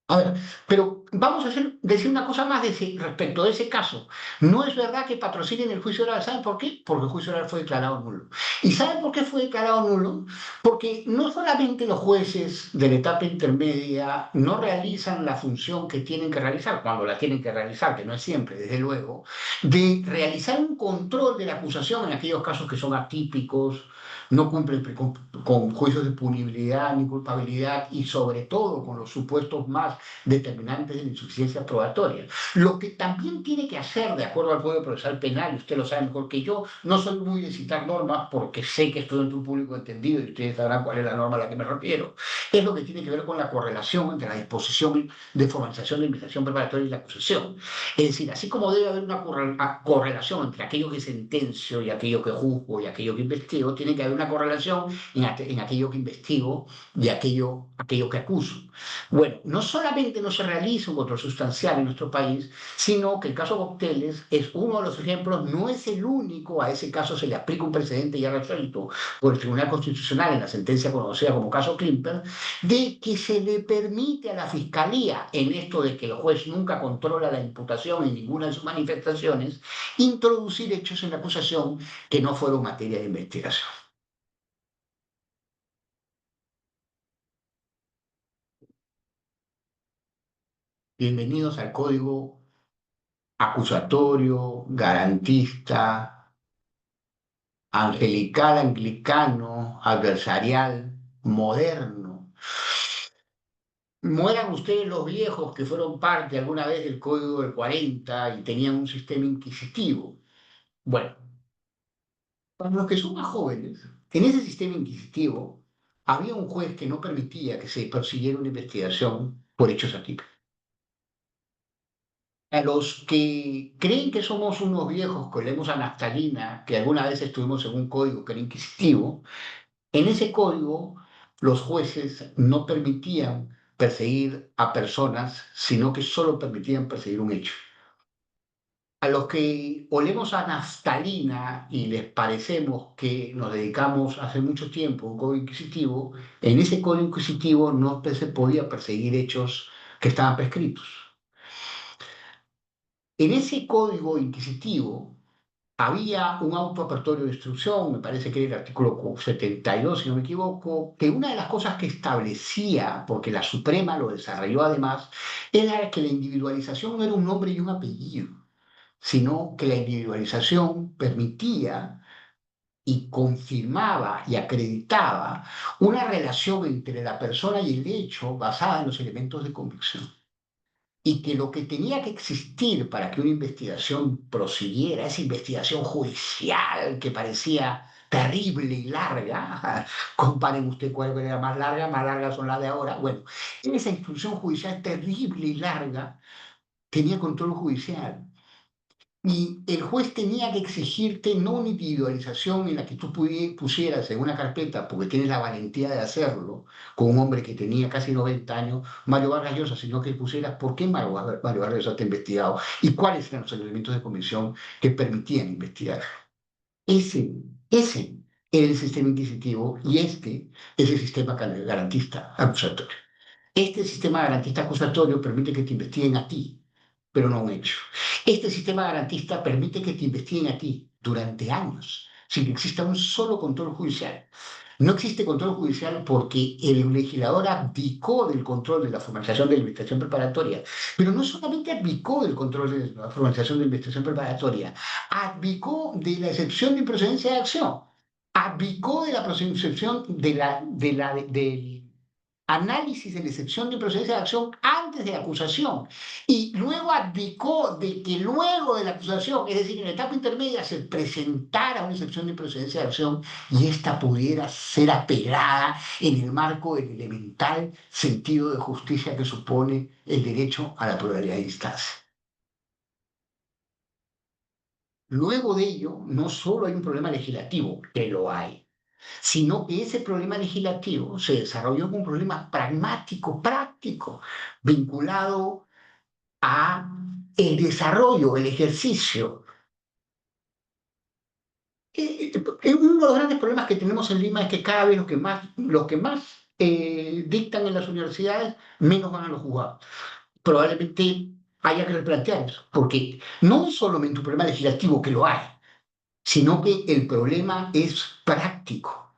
A ver, pero vamos a decir una cosa más respecto de ese caso. No es verdad que patrocinen el juicio oral. ¿Saben por qué? Porque el juicio oral fue declarado nulo. ¿Y saben por qué fue declarado nulo? Porque no solamente los jueces de la etapa intermedia no realizan la función que tienen que realizar, cuando la tienen que realizar, que no es siempre, desde luego, de realizar un control de la acusación en aquellos casos que son atípicos, no cumplen con juicios de punibilidad ni culpabilidad y sobre todo con los supuestos más determinantes de la insuficiencia probatoria. Lo que también tiene que hacer, de acuerdo al Código Procesal Penal, y usted lo sabe mejor que yo, no soy muy de citar normas porque sé que estoy entre un público entendido y ustedes sabrán cuál es la norma a la que me refiero, es lo que tiene que ver con la correlación entre la disposición de formalización de investigación preparatoria y la acusación. Es decir, así como debe haber una correlación entre aquello que sentencio y aquello que juzgo y aquello que investigo, tiene que haber una correlación en aquello que investigo y aquello que acuso. Bueno, no solamente no se realiza un control sustancial en nuestro país, sino que el caso Cocteles es uno de los ejemplos, no es el único, a ese caso se le aplica un precedente ya resuelto por el Tribunal Constitucional en la sentencia conocida como caso Klimper, de que se le permite a la Fiscalía, en esto de que el juez nunca controla la imputación en ninguna de sus manifestaciones, introducir hechos en la acusación que no fueron materia de investigación. Bienvenidos al código acusatorio, garantista, angelical, anglicano, adversarial, moderno. Mueran ustedes los viejos que fueron parte alguna vez del Código del 40 y tenían un sistema inquisitivo. Bueno, para los que son más jóvenes, en ese sistema inquisitivo había un juez que no permitía que se persiguiera una investigación por hechos atípicos. A los que creen que somos unos viejos que leemos a naftalina, que alguna vez estuvimos en un código que era inquisitivo, en ese código los jueces no permitían perseguir a personas, sino que solo permitían perseguir un hecho. A los que olemos a naftalina y les parecemos que nos dedicamos hace mucho tiempo a un código inquisitivo, en ese código inquisitivo no se podía perseguir hechos que estaban prescritos. En ese código inquisitivo había un auto apertorio de instrucción, me parece que era el artículo 72, si no me equivoco, que una de las cosas que establecía, porque la Suprema lo desarrolló además, era que la individualización no era un nombre y un apellido, sino que la individualización permitía y confirmaba y acreditaba una relación entre la persona y el hecho basada en los elementos de convicción. Y que lo que tenía que existir para que una investigación prosiguiera, esa investigación judicial que parecía terrible y larga, comparen usted cuál era más largas son las de ahora. Bueno, esa instrucción judicial terrible y larga tenía control judicial. Y el juez tenía que exigirte no una individualización en la que tú pusieras en una carpeta, porque tienes la valentía de hacerlo, con un hombre que tenía casi 90 años, Mario Vargas Llosa, sino que pusieras por qué Mario Vargas Llosa te ha investigado y cuáles eran los elementos de convicción que permitían investigar. Ese, ese era el sistema inquisitivo y este es el sistema garantista acusatorio. Este sistema garantista acusatorio permite que te investiguen a ti, pero no a un hecho. Este sistema garantista permite que te investiguen a ti durante años, sin que exista un solo control judicial. No existe control judicial porque el legislador abdicó del control de la formalización de la investigación preparatoria, pero no solamente abdicó del control de la formalización de la investigación preparatoria, abdicó de la excepción de procedencia de acción, abdicó de la excepción del análisis de la excepción de procedencia de acción antes de la acusación y luego abdicó de que luego de la acusación, es decir, en la etapa intermedia, se presentara una excepción de procedencia de acción y ésta pudiera ser apelada en el marco del elemental sentido de justicia que supone el derecho a la pluralidad de instancias. Luego de ello, no solo hay un problema legislativo, que lo hay, sino que ese problema legislativo se desarrolló como un problema pragmático, práctico, vinculado a el desarrollo, el ejercicio. Uno de los grandes problemas que tenemos en Lima es que cada vez los que más dictan en las universidades, menos van a los juzgados. Probablemente haya que replantear eso, porque no es solamente un problema legislativo, que lo hay, sino que el problema es práctico.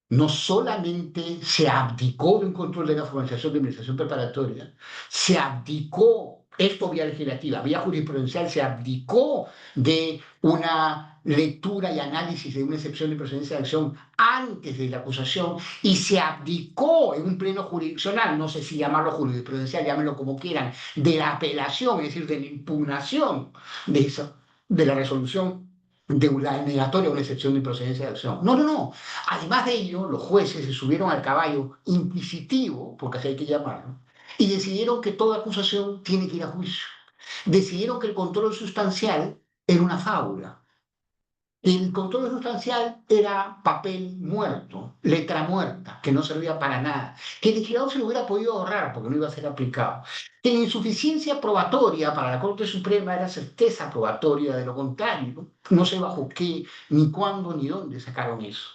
No solamente se abdicó de un control de la formalización de administración preparatoria, se abdicó, esto vía legislativa, vía jurisprudencial, se abdicó de una lectura y análisis de una excepción de procedencia de acción antes de la acusación y se abdicó en un pleno jurisdiccional, no sé si llamarlo jurisprudencial, llámenlo como quieran, de la apelación, es decir, de la impugnación de la resolución de la negatoria o una excepción de procedencia de acción. No, no, no. Además de ello, los jueces se subieron al caballo inquisitivo, porque así hay que llamarlo, y decidieron que toda acusación tiene que ir a juicio. Decidieron que el control sustancial era una fábula. El control sustancial era papel muerto, letra muerta, que no servía para nada, que el legislador se lo hubiera podido ahorrar porque no iba a ser aplicado. Que la insuficiencia probatoria para la Corte Suprema era certeza probatoria, de lo contrario, no sé bajo qué, ni cuándo, ni dónde sacaron eso.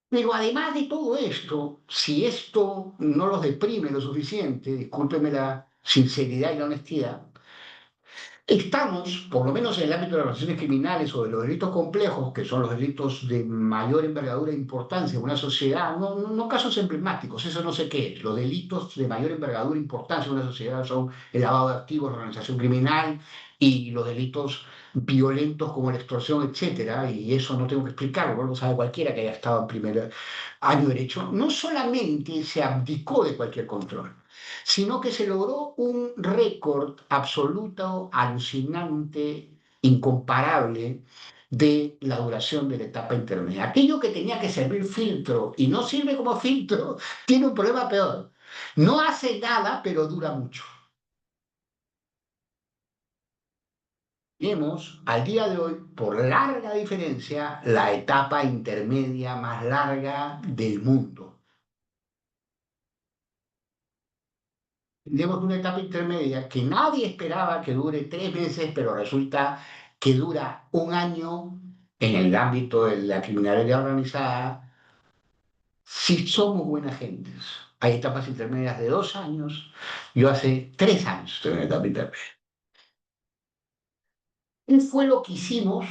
Pero además de todo esto, si esto no los deprime lo suficiente, discúlpeme la sinceridad y la honestidad, estamos, por lo menos en el ámbito de las relaciones criminales o de los delitos complejos, que son los delitos de mayor envergadura e importancia en una sociedad, no casos emblemáticos, eso no sé qué es. Los delitos de mayor envergadura e importancia en una sociedad son el lavado de activos, la organización criminal y los delitos violentos como la extorsión, etcétera, y eso no tengo que explicarlo, lo sabe cualquiera que haya estado en primer año de derecho. No solamente se abdicó de cualquier control, sino que se logró un récord absoluto, alucinante, incomparable de la duración de la etapa intermedia. Aquello que tenía que servir filtro y no sirve como filtro, tiene un problema peor. No hace nada, pero dura mucho. Tenemos al día de hoy, por larga diferencia, la etapa intermedia más larga del mundo. Tenemos una etapa intermedia que nadie esperaba que dure 3 meses, pero resulta que dura un año en el ámbito de la criminalidad organizada si somos buenas gentes. Hay etapas intermedias de 2 años. Yo hace 3 años estoy en la etapa intermedia. ¿Qué fue lo que hicimos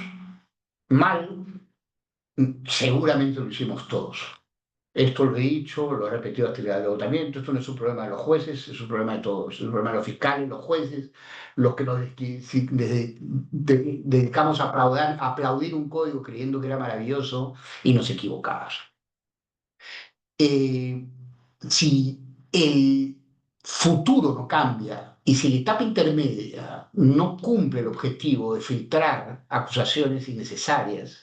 mal? Seguramente lo hicimos todos. Esto lo he dicho, lo he repetido hasta el agotamiento, esto no es un problema de los jueces, es un problema de todos, es un problema de los fiscales, los jueces, los que nos dedicamos a aplaudir un código creyendo que era maravilloso y nos equivocamos. Eh, si el futuro no cambia y si la etapa intermedia no cumple el objetivo de filtrar acusaciones innecesarias,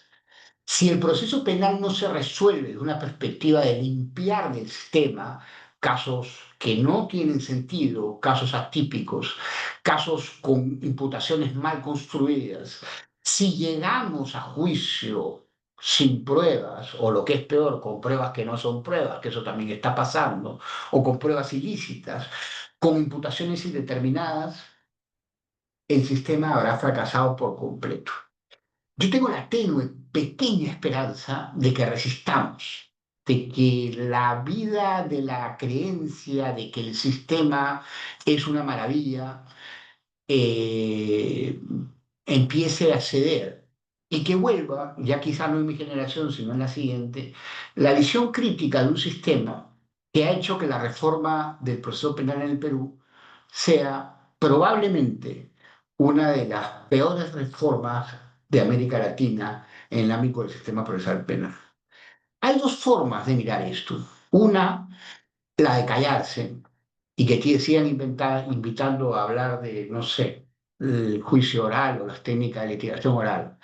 Si el proceso penal no se resuelve desde una perspectiva de limpiar del sistema casos que no tienen sentido, casos atípicos, casos con imputaciones mal construidas, si llegamos a juicio sin pruebas, o lo que es peor, con pruebas que no son pruebas, que eso también está pasando, o con pruebas ilícitas, con imputaciones indeterminadas, el sistema habrá fracasado por completo. Yo tengo la tenue, pequeña esperanza de que resistamos, de que la vida de la creencia de que el sistema es una maravilla eh, empiece a ceder y que vuelva, ya quizá no en mi generación, sino en la siguiente, la visión crítica de un sistema que ha hecho que la reforma del proceso penal en el Perú sea probablemente una de las peores reformas de América Latina en el ámbito del sistema procesal penal. Hay dos formas de mirar esto. Una, la de callarse y que sigan invitando a hablar de, no sé, el juicio oral o las técnicas de litigación oral.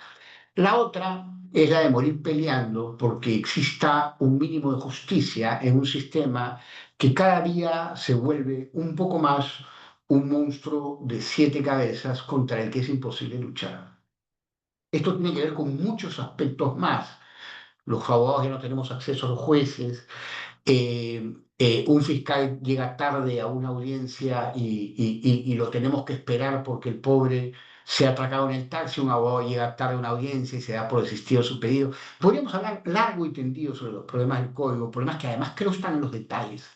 La otra es la de morir peleando porque exista un mínimo de justicia en un sistema que cada día se vuelve un poco más un monstruo de 7 cabezas contra el que es imposible luchar. Esto tiene que ver con muchos aspectos más. Los abogados que no tenemos acceso a los jueces, un fiscal llega tarde a una audiencia y lo tenemos que esperar porque el pobre se ha atracado en el taxi, un abogado llega tarde a una audiencia y se da por desistido su pedido. Podríamos hablar largo y tendido sobre los problemas del código, problemas que además creo están en los detalles.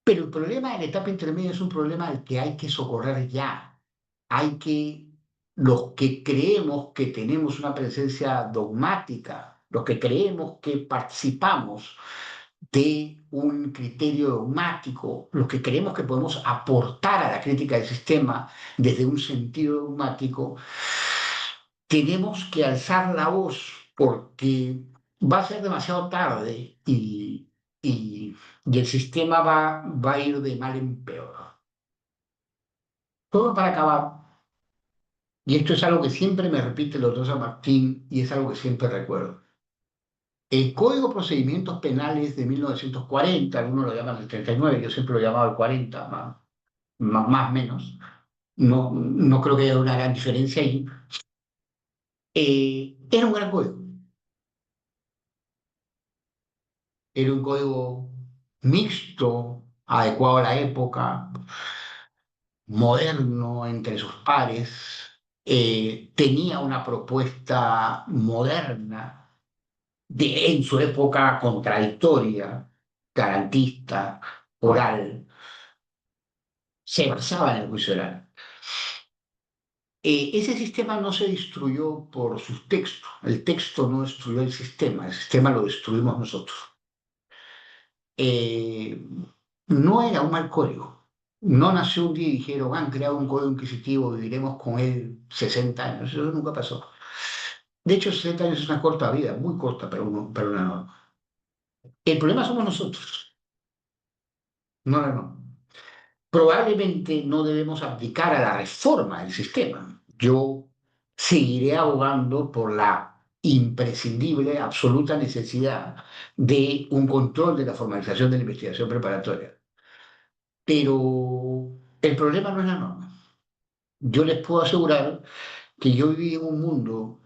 Pero el problema de la etapa intermedia es un problema al que hay que socorrer ya. Hay que, los que creemos que tenemos una presencia dogmática, los que creemos que participamos de un criterio dogmático, los que creemos que podemos aportar a la crítica del sistema desde un sentido dogmático, tenemos que alzar la voz porque va a ser demasiado tarde y el sistema va a ir de mal en peor. Todo para acabar, y esto es algo que siempre me repite el doctor San Martín y es algo que siempre recuerdo. El Código de Procedimientos Penales de 1940, algunos lo llaman el 39, yo siempre lo llamaba el 40, más o menos, no creo que haya una gran diferencia ahí, era un gran código, era un código mixto, adecuado a la época, moderno entre sus pares, tenía una propuesta moderna, en su época contradictoria, garantista, oral, se basaba en el juicio oral. Ese sistema no se destruyó por sus textos, el texto no destruyó el sistema lo destruimos nosotros. Eh, no era un mal código, no nació un día y dijeron, han creado un código inquisitivo, viviremos con él 60 años, eso nunca pasó. De hecho, 60 años es una corta vida, muy corta para una norma. El problema somos nosotros, no la norma. Probablemente no debemos abdicar a la reforma del sistema. Yo seguiré abogando por la imprescindible, absoluta necesidad de un control de la formalización de la investigación preparatoria. Pero el problema no es la norma. Yo les puedo asegurar que yo viví en un mundo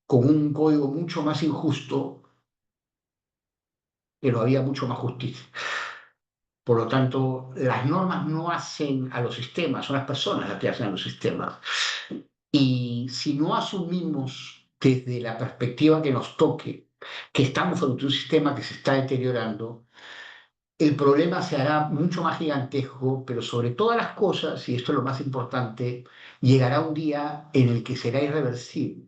con un código mucho más injusto, pero había mucho más justicia. Por lo tanto, las normas no hacen a los sistemas, son las personas las que hacen a los sistemas. Y si no asumimos desde la perspectiva que nos toque que estamos frente a un sistema que se está deteriorando, el problema se hará mucho más gigantesco, pero sobre todas las cosas, y esto es lo más importante, llegará un día en el que será irreversible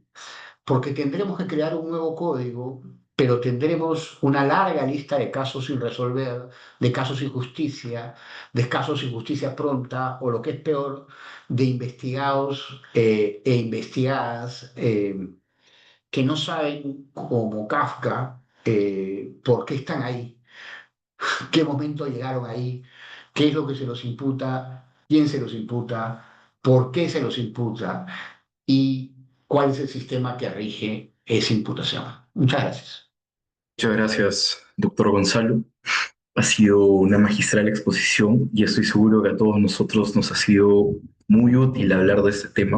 porque tendremos que crear un nuevo código, pero tendremos una larga lista de casos sin resolver, de casos sin justicia, de casos sin justicia pronta, o lo que es peor, de investigados e investigadas que no saben, como Kafka, por qué están ahí, qué momento llegaron ahí, qué es lo que se los imputa, quién se los imputa, por qué se los imputa y cuál es el sistema que rige esa imputación. Muchas gracias. Muchas gracias, doctor Gonzalo. Ha sido una magistral exposición y estoy seguro que a todos nosotros nos ha sido muy útil hablar de este tema.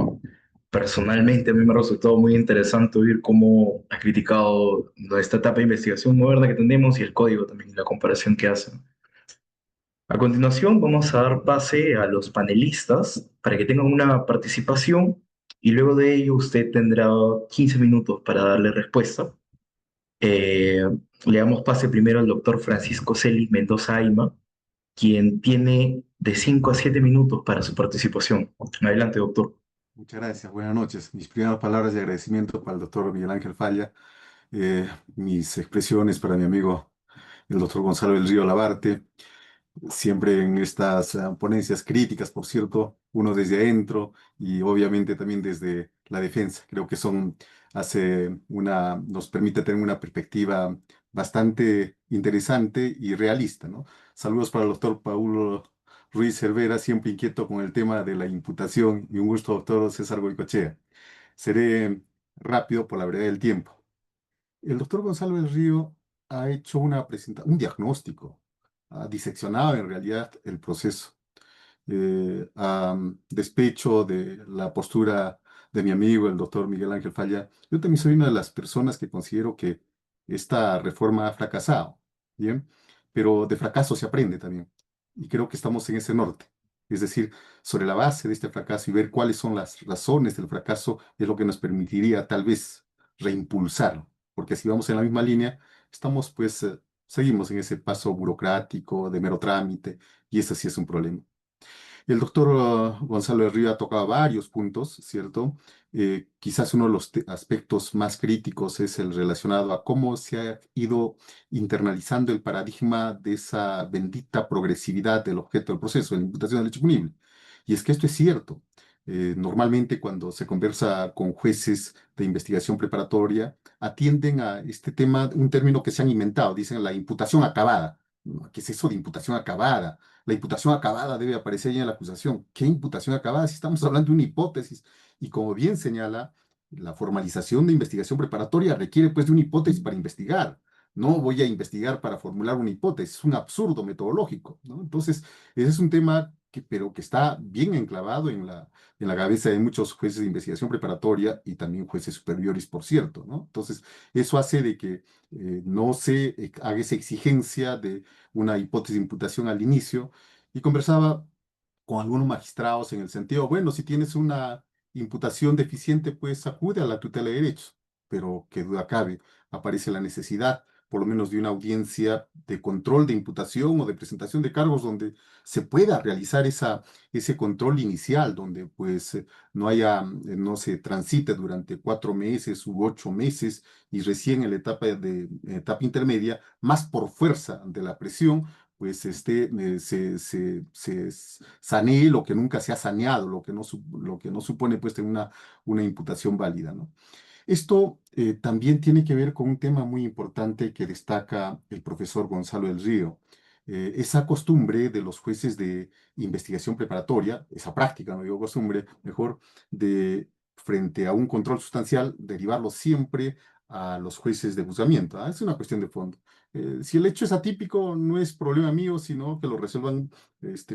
Personalmente, a mí me ha resultado muy interesante oír cómo ha criticado esta etapa de investigación moderna que tenemos y el código también, y la comparación que hacen. A continuación, vamos a dar pase a los panelistas para que tengan una participación y luego de ello usted tendrá 15 minutos para darle respuesta. Eh, Le damos pase primero al doctor Francisco Celis Mendoza Aima, quien tiene de 5 a 7 minutos para su participación. Adelante, doctor. Muchas gracias, buenas noches. Mis primeras palabras de agradecimiento para el doctor Miguel Ángel Falla, mis expresiones para mi amigo el doctor Gonzalo del Río Labarte, siempre en estas ponencias críticas, por cierto, uno desde adentro y obviamente también desde la defensa. Creo que nos permite tener una perspectiva bastante interesante y realista, ¿no? Saludos para el doctor Paulo Ruiz Cervera, siempre inquieto con el tema de la imputación, y un gusto, doctor César Goicoechea. Seré rápido por la brevedad del tiempo. El doctor Gonzalo del Río ha hecho un diagnóstico, ha diseccionado en realidad el proceso. A despecho de la postura de mi amigo, el doctor Miguel Ángel Falla, yo también soy una de las personas que considero que esta reforma ha fracasado, ¿bien? Pero de fracaso se aprende también. Y creo que estamos en ese norte. Es decir, sobre la base de este fracaso y ver cuáles son las razones del fracaso es lo que nos permitiría tal vez reimpulsarlo. Porque si vamos en la misma línea, seguimos en ese paso burocrático de mero trámite y ese sí es un problema. El doctor Gonzalo de Río ha tocado varios puntos, ¿cierto? Quizás uno de los aspectos más críticos es el relacionado a cómo se ha ido internalizando el paradigma de esa bendita progresividad del objeto del proceso, de la imputación del hecho punible. Y es que esto es cierto. Normalmente cuando se conversa con jueces de investigación preparatoria, atienden a este tema, un término que se han inventado, dicen la imputación acabada. ¿No? ¿Qué es eso de imputación acabada? La imputación acabada debe aparecer ya en la acusación. ¿Qué imputación acabada? Si estamos hablando de una hipótesis. Y como bien señala, la formalización de investigación preparatoria requiere pues de una hipótesis para investigar. No voy a investigar para formular una hipótesis. Es un absurdo metodológico, ¿no? Entonces, ese es un tema pero que está bien enclavado en la cabeza de muchos jueces de investigación preparatoria y también jueces superiores, por cierto, ¿no? Entonces, eso hace de que no se haga esa exigencia de una hipótesis de imputación al inicio, y conversaba con algunos magistrados en el sentido, bueno, si tienes una imputación deficiente, pues acude a la tutela de derechos, pero qué duda cabe, aparece la necesidad, por lo menos de una audiencia de control de imputación o de presentación de cargos donde se pueda realizar ese control inicial, donde pues no se transite durante 4 meses u 8 meses y recién en la etapa intermedia, más por fuerza de la presión, pues se sanee lo que nunca se ha saneado, lo que no supone pues tener una imputación válida, ¿no? Esto también tiene que ver con un tema muy importante que destaca el profesor Gonzalo del Río. Esa costumbre de los jueces de investigación preparatoria, esa práctica, no digo costumbre, mejor, de frente a un control sustancial, derivarlo siempre a los jueces de juzgamiento. ¿Ah? Es una cuestión de fondo. Si el hecho es atípico, no es problema mío, sino que lo resuelvan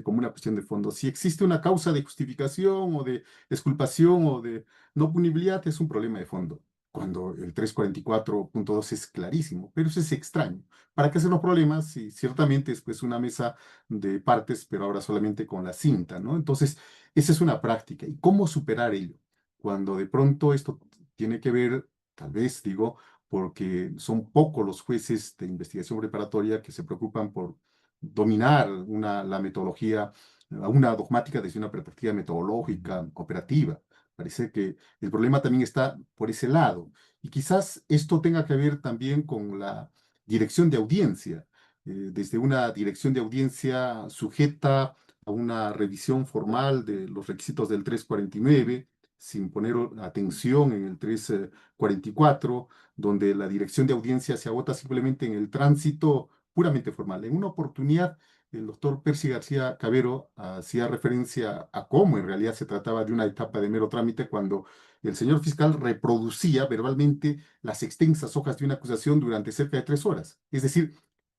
como una cuestión de fondo. Si existe una causa de justificación o de exculpación o de no punibilidad, es un problema de fondo, cuando el 344.2 es clarísimo, pero eso es extraño. ¿Para qué hacer los problemas? Si ciertamente es pues una mesa de partes, pero ahora solamente con la cinta, ¿no? Entonces, esa es una práctica. ¿Y cómo superar ello? Cuando de pronto esto tiene que ver, tal vez digo, porque son pocos los jueces de investigación preparatoria que se preocupan por dominar la metodología, una dogmática desde una perspectiva metodológica, operativa. Parece que el problema también está por ese lado. Y quizás esto tenga que ver también con la dirección de audiencia, desde una dirección de audiencia sujeta a una revisión formal de los requisitos del 349, sin poner atención en el 344, donde la dirección de audiencia se agota simplemente en el tránsito puramente formal. En una oportunidad, el doctor Percy García Cabero hacía referencia a cómo en realidad se trataba de una etapa de mero trámite cuando el señor fiscal reproducía verbalmente las extensas hojas de una acusación durante cerca de 3 horas. Es decir,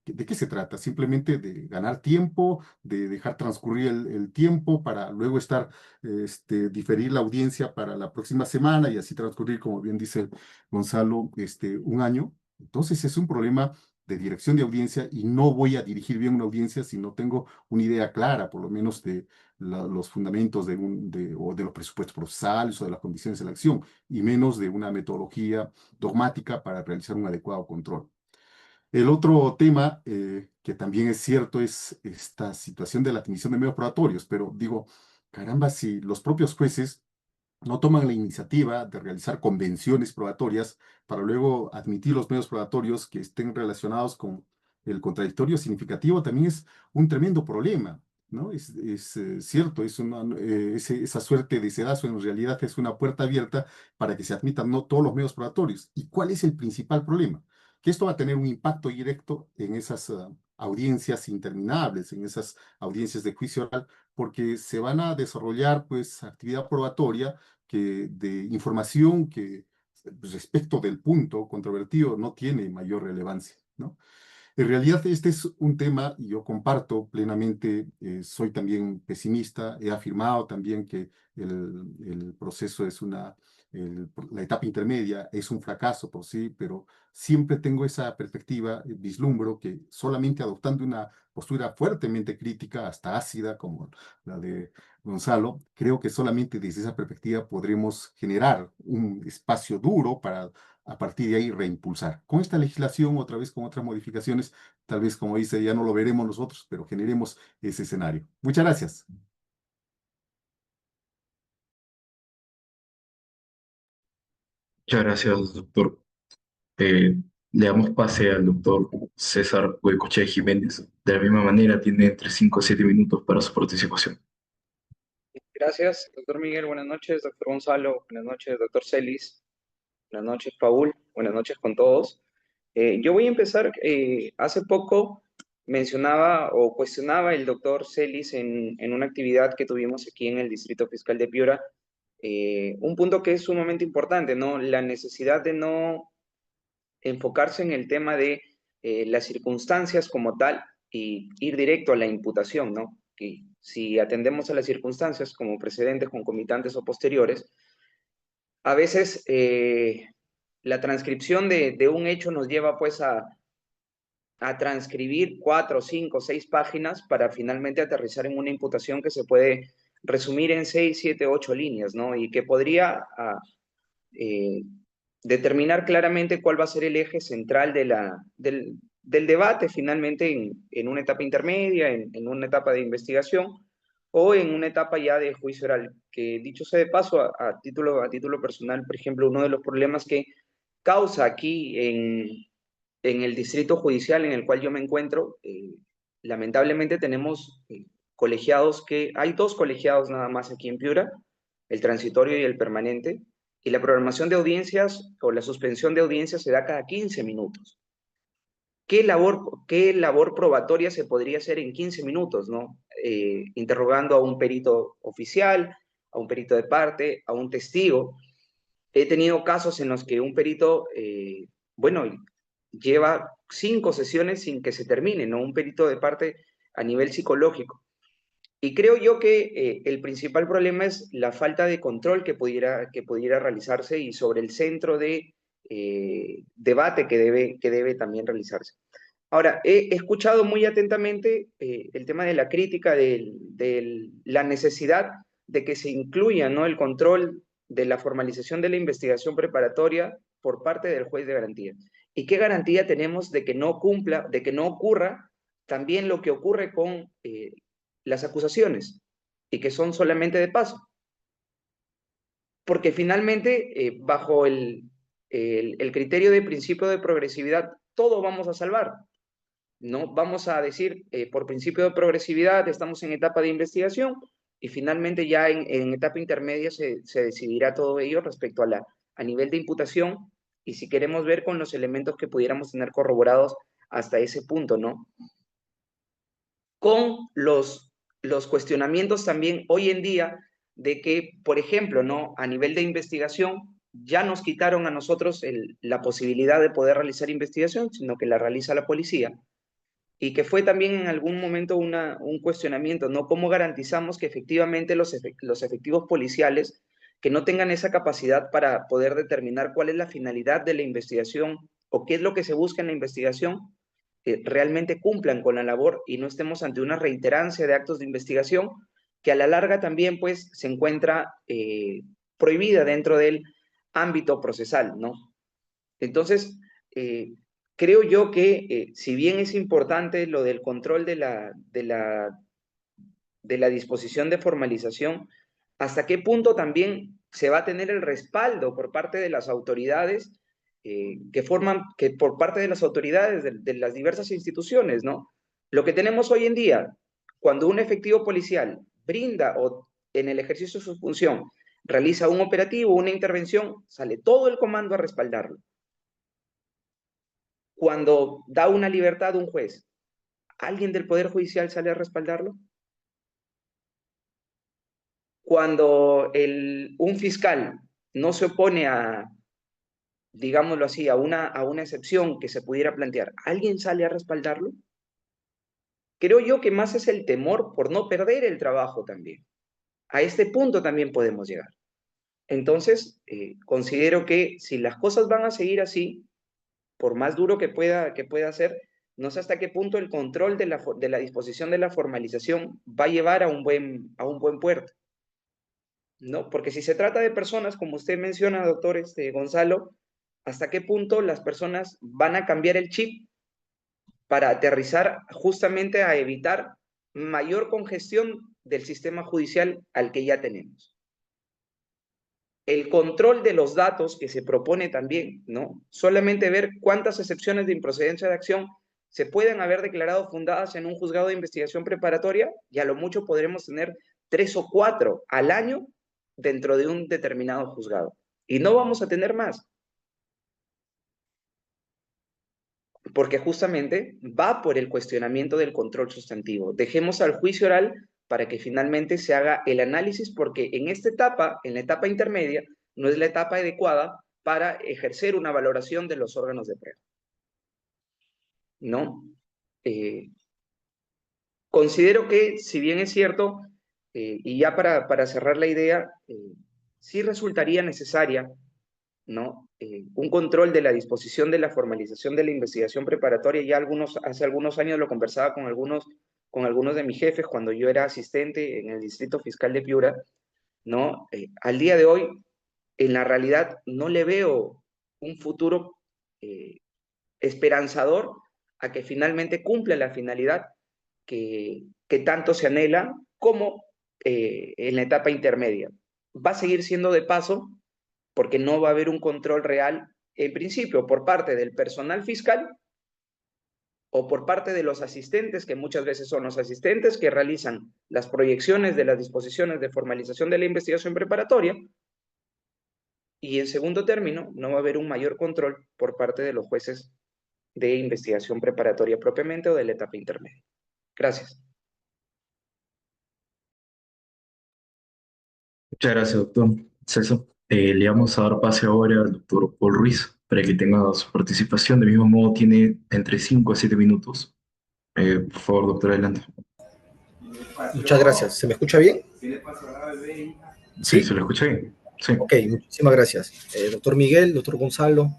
¿de qué se trata? Simplemente de ganar tiempo, de dejar transcurrir el tiempo para luego diferir la audiencia para la próxima semana y así transcurrir, como bien dice Gonzalo, un año. Entonces es un problema de dirección de audiencia y no voy a dirigir bien una audiencia si no tengo una idea clara, por lo menos de los fundamentos o de los presupuestos procesales o de las condiciones de la acción, y menos de una metodología dogmática para realizar un adecuado control. El otro tema que también es cierto es esta situación de la admisión de medios probatorios, pero digo, caramba, si los propios jueces no toman la iniciativa de realizar convenciones probatorias para luego admitir los medios probatorios que estén relacionados con el contradictorio significativo, también es un tremendo problema, ¿no? Cierto, esa suerte de sedazo en realidad es una puerta abierta para que se admitan no todos los medios probatorios. ¿Y cuál es el principal problema? Que esto va a tener un impacto directo en esas audiencias interminables, en esas audiencias de juicio oral, porque se van a desarrollar pues actividad probatoria de información que respecto del punto controvertido no tiene mayor relevancia, ¿no? En realidad este es un tema, y yo comparto plenamente, soy también pesimista, he afirmado también que el proceso es la etapa intermedia es un fracaso por sí, pero siempre tengo esa perspectiva, vislumbro que solamente adoptando una postura fuertemente crítica, hasta ácida, como la de Gonzalo, creo que solamente desde esa perspectiva podremos generar un espacio duro para a partir de ahí reimpulsar. Con esta legislación, otra vez con otras modificaciones, tal vez como dice, ya no lo veremos nosotros, pero generemos ese escenario. Muchas gracias. Muchas gracias, doctor. Le damos pase al doctor César Goicoechea Jiménez. De la misma manera, tiene entre 5 a 7 minutos para su participación. Gracias, doctor Miguel. Buenas noches, doctor Gonzalo. Buenas noches, doctor Celis. Buenas noches, Paul. Buenas noches con todos. Yo voy a empezar. Hace poco mencionaba o cuestionaba el doctor Celis en una actividad que tuvimos aquí en el Distrito Fiscal de Piura, un punto que es sumamente importante, ¿no? La necesidad de no enfocarse en el tema de las circunstancias como tal y ir directo a la imputación, ¿no? Que si atendemos a las circunstancias como precedentes, concomitantes o posteriores, a veces la transcripción de un hecho nos lleva pues a transcribir 4, 5, 6 páginas para finalmente aterrizar en una imputación que se puede resumir en 6, 7, 8 líneas, ¿no? Y que podría eh, determinar claramente cuál va a ser el eje central del debate finalmente en una etapa intermedia, en una etapa de investigación o en una etapa ya de juicio oral. Que dicho sea de paso, a título personal, por ejemplo, uno de los problemas que causa aquí en el distrito judicial en el cual yo me encuentro, lamentablemente tenemos colegiados hay 2 colegiados nada más aquí en Piura, el transitorio y el permanente, y la programación de audiencias o la suspensión de audiencias se da cada 15 minutos. ¿Qué labor probatoria se podría hacer en 15 minutos, no? Interrogando a un perito oficial, a un perito de parte, a un testigo. He tenido casos en los que un perito, bueno, lleva 5 sesiones sin que se termine, ¿no? Un perito de parte a nivel psicológico. Y creo yo que el principal problema es la falta de control que pudiera realizarse y sobre el centro de debate que debe también realizarse. Ahora, he escuchado muy atentamente el tema de la crítica de la necesidad de que se incluya, ¿no?, el control de la formalización de la investigación preparatoria por parte del juez de garantía. ¿Y qué garantía tenemos de que no ocurra también lo que ocurre con las acusaciones y que son solamente de paso? Porque finalmente, bajo el criterio de principio de progresividad, todo vamos a salvar. No vamos a decir, por principio de progresividad, estamos en etapa de investigación y finalmente ya en etapa intermedia se decidirá todo ello respecto a nivel de imputación y si queremos ver con los elementos que pudiéramos tener corroborados hasta ese punto, ¿no? Con los cuestionamientos también hoy en día de que, por ejemplo, ¿no? A nivel de investigación, ya nos quitaron a nosotros la posibilidad de poder realizar investigación, sino que la realiza la policía. Y que fue también en algún momento un cuestionamiento, ¿no? ¿Cómo garantizamos que efectivamente los efectivos policiales que no tengan esa capacidad para poder determinar cuál es la finalidad de la investigación o qué es lo que se busca en la investigación, realmente cumplan con la labor y no estemos ante una reiterancia de actos de investigación que a la larga también pues se encuentra prohibida dentro del ámbito procesal, ¿no? Entonces, creo yo que si bien es importante lo del control de la disposición de formalización, hasta qué punto también se va a tener el respaldo por parte de las autoridades que por parte de las autoridades de las diversas instituciones, ¿no? Lo que tenemos hoy en día, cuando un efectivo policial brinda o en el ejercicio de su función realiza un operativo, una intervención, sale todo el comando a respaldarlo. Cuando da una libertad a un juez, ¿alguien del Poder Judicial sale a respaldarlo? Cuando un fiscal no se opone a, digámoslo así, a una excepción que se pudiera plantear, ¿alguien sale a respaldarlo? Creo yo que más es el temor por no perder el trabajo también. A este punto también podemos llegar. Entonces, considero que si las cosas van a seguir así, por más duro que pueda ser, no sé hasta qué punto el control de la disposición de la formalización va a llevar a un buen puerto, ¿no? Porque si se trata de personas, como usted menciona, doctor Gonzalo, ¿hasta qué punto las personas van a cambiar el chip para aterrizar justamente a evitar mayor congestión del sistema judicial al que ya tenemos? El control de los datos que se propone también, ¿no? Solamente ver cuántas excepciones de improcedencia de acción se pueden haber declarado fundadas en un juzgado de investigación preparatoria y a lo mucho podremos tener 3 o 4 al año dentro de un determinado juzgado. Y no vamos a tener más. Porque justamente va por el cuestionamiento del control sustantivo. Dejemos al juicio oral para que finalmente se haga el análisis, porque en esta etapa, en la etapa intermedia, no es la etapa adecuada para ejercer una valoración de los órganos de prueba. ¿No? Considero que, si bien es cierto, y ya para cerrar la idea, sí resultaría necesaria, ¿no? Un control de la disposición de la formalización de la investigación preparatoria. Ya hace algunos años lo conversaba con algunos de mis jefes cuando yo era asistente en el Distrito Fiscal de Piura, ¿no? Al día de hoy, en la realidad, no le veo un futuro esperanzador a que finalmente cumpla la finalidad que tanto se anhela como en la etapa intermedia. Va a seguir siendo de paso porque no va a haber un control real, en principio, por parte del personal fiscal o por parte de los asistentes, que muchas veces son los asistentes que realizan las proyecciones de las disposiciones de formalización de la investigación preparatoria. Y en segundo término, no va a haber un mayor control por parte de los jueces de investigación preparatoria propiamente o de la etapa intermedia. Gracias. Muchas gracias, doctor Celso. Le vamos a dar pase ahora al doctor Paul Ruiz para que tenga su participación. De mismo modo, tiene entre 5 a 7 minutos. Por favor, doctor, adelante. Muchas gracias. ¿Se me escucha bien? Sí, se lo escucha bien. Sí. Ok, muchísimas gracias. Doctor Miguel, doctor Gonzalo,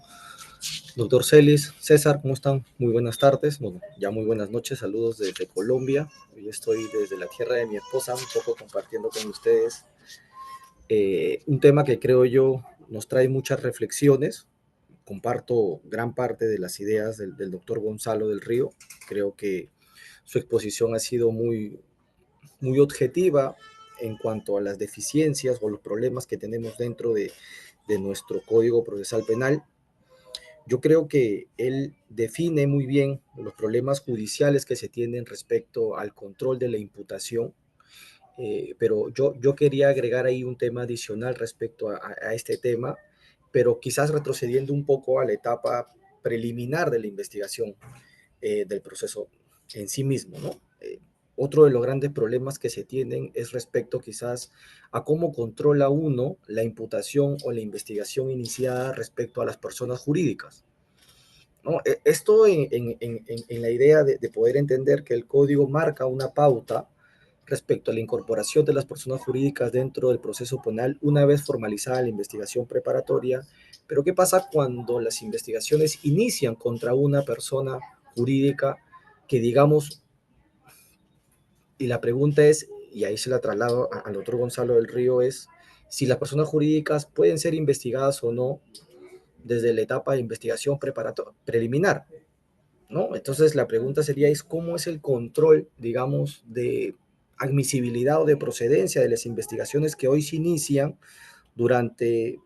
doctor Celis, César, ¿cómo están? Muy buenas tardes, bueno, ya muy buenas noches, saludos desde Colombia. Hoy estoy desde la tierra de mi esposa, un poco compartiendo con ustedes un tema que creo yo nos trae muchas reflexiones. Comparto gran parte de las ideas del doctor Gonzalo del Río. Creo que su exposición ha sido muy objetiva en cuanto a las deficiencias o los problemas que tenemos dentro de nuestro Código Procesal Penal. Yo creo que él define muy bien los problemas judiciales que se tienen respecto al control de la imputación, pero yo quería agregar ahí un tema adicional respecto a este tema, pero quizás retrocediendo un poco a la etapa preliminar de la investigación. del proceso en sí mismo, ¿no? Otro de los grandes problemas que se tienen es respecto quizás a cómo controla uno la imputación o la investigación iniciada respecto a las personas jurídicas, ¿no? Esto en la idea de poder entender que el código marca una pauta respecto a la incorporación de las personas jurídicas dentro del proceso penal una vez formalizada la investigación preparatoria. Pero ¿qué pasa cuando las investigaciones inician contra una persona jurídica que, digamos, y la pregunta es, y ahí se la traslado al doctor Gonzalo del Río, es si las personas jurídicas pueden ser investigadas o no desde la etapa de investigación preliminar, ¿no? Entonces la pregunta sería es cómo es el control, digamos, de admisibilidad o de procedencia de las investigaciones que hoy se inician durante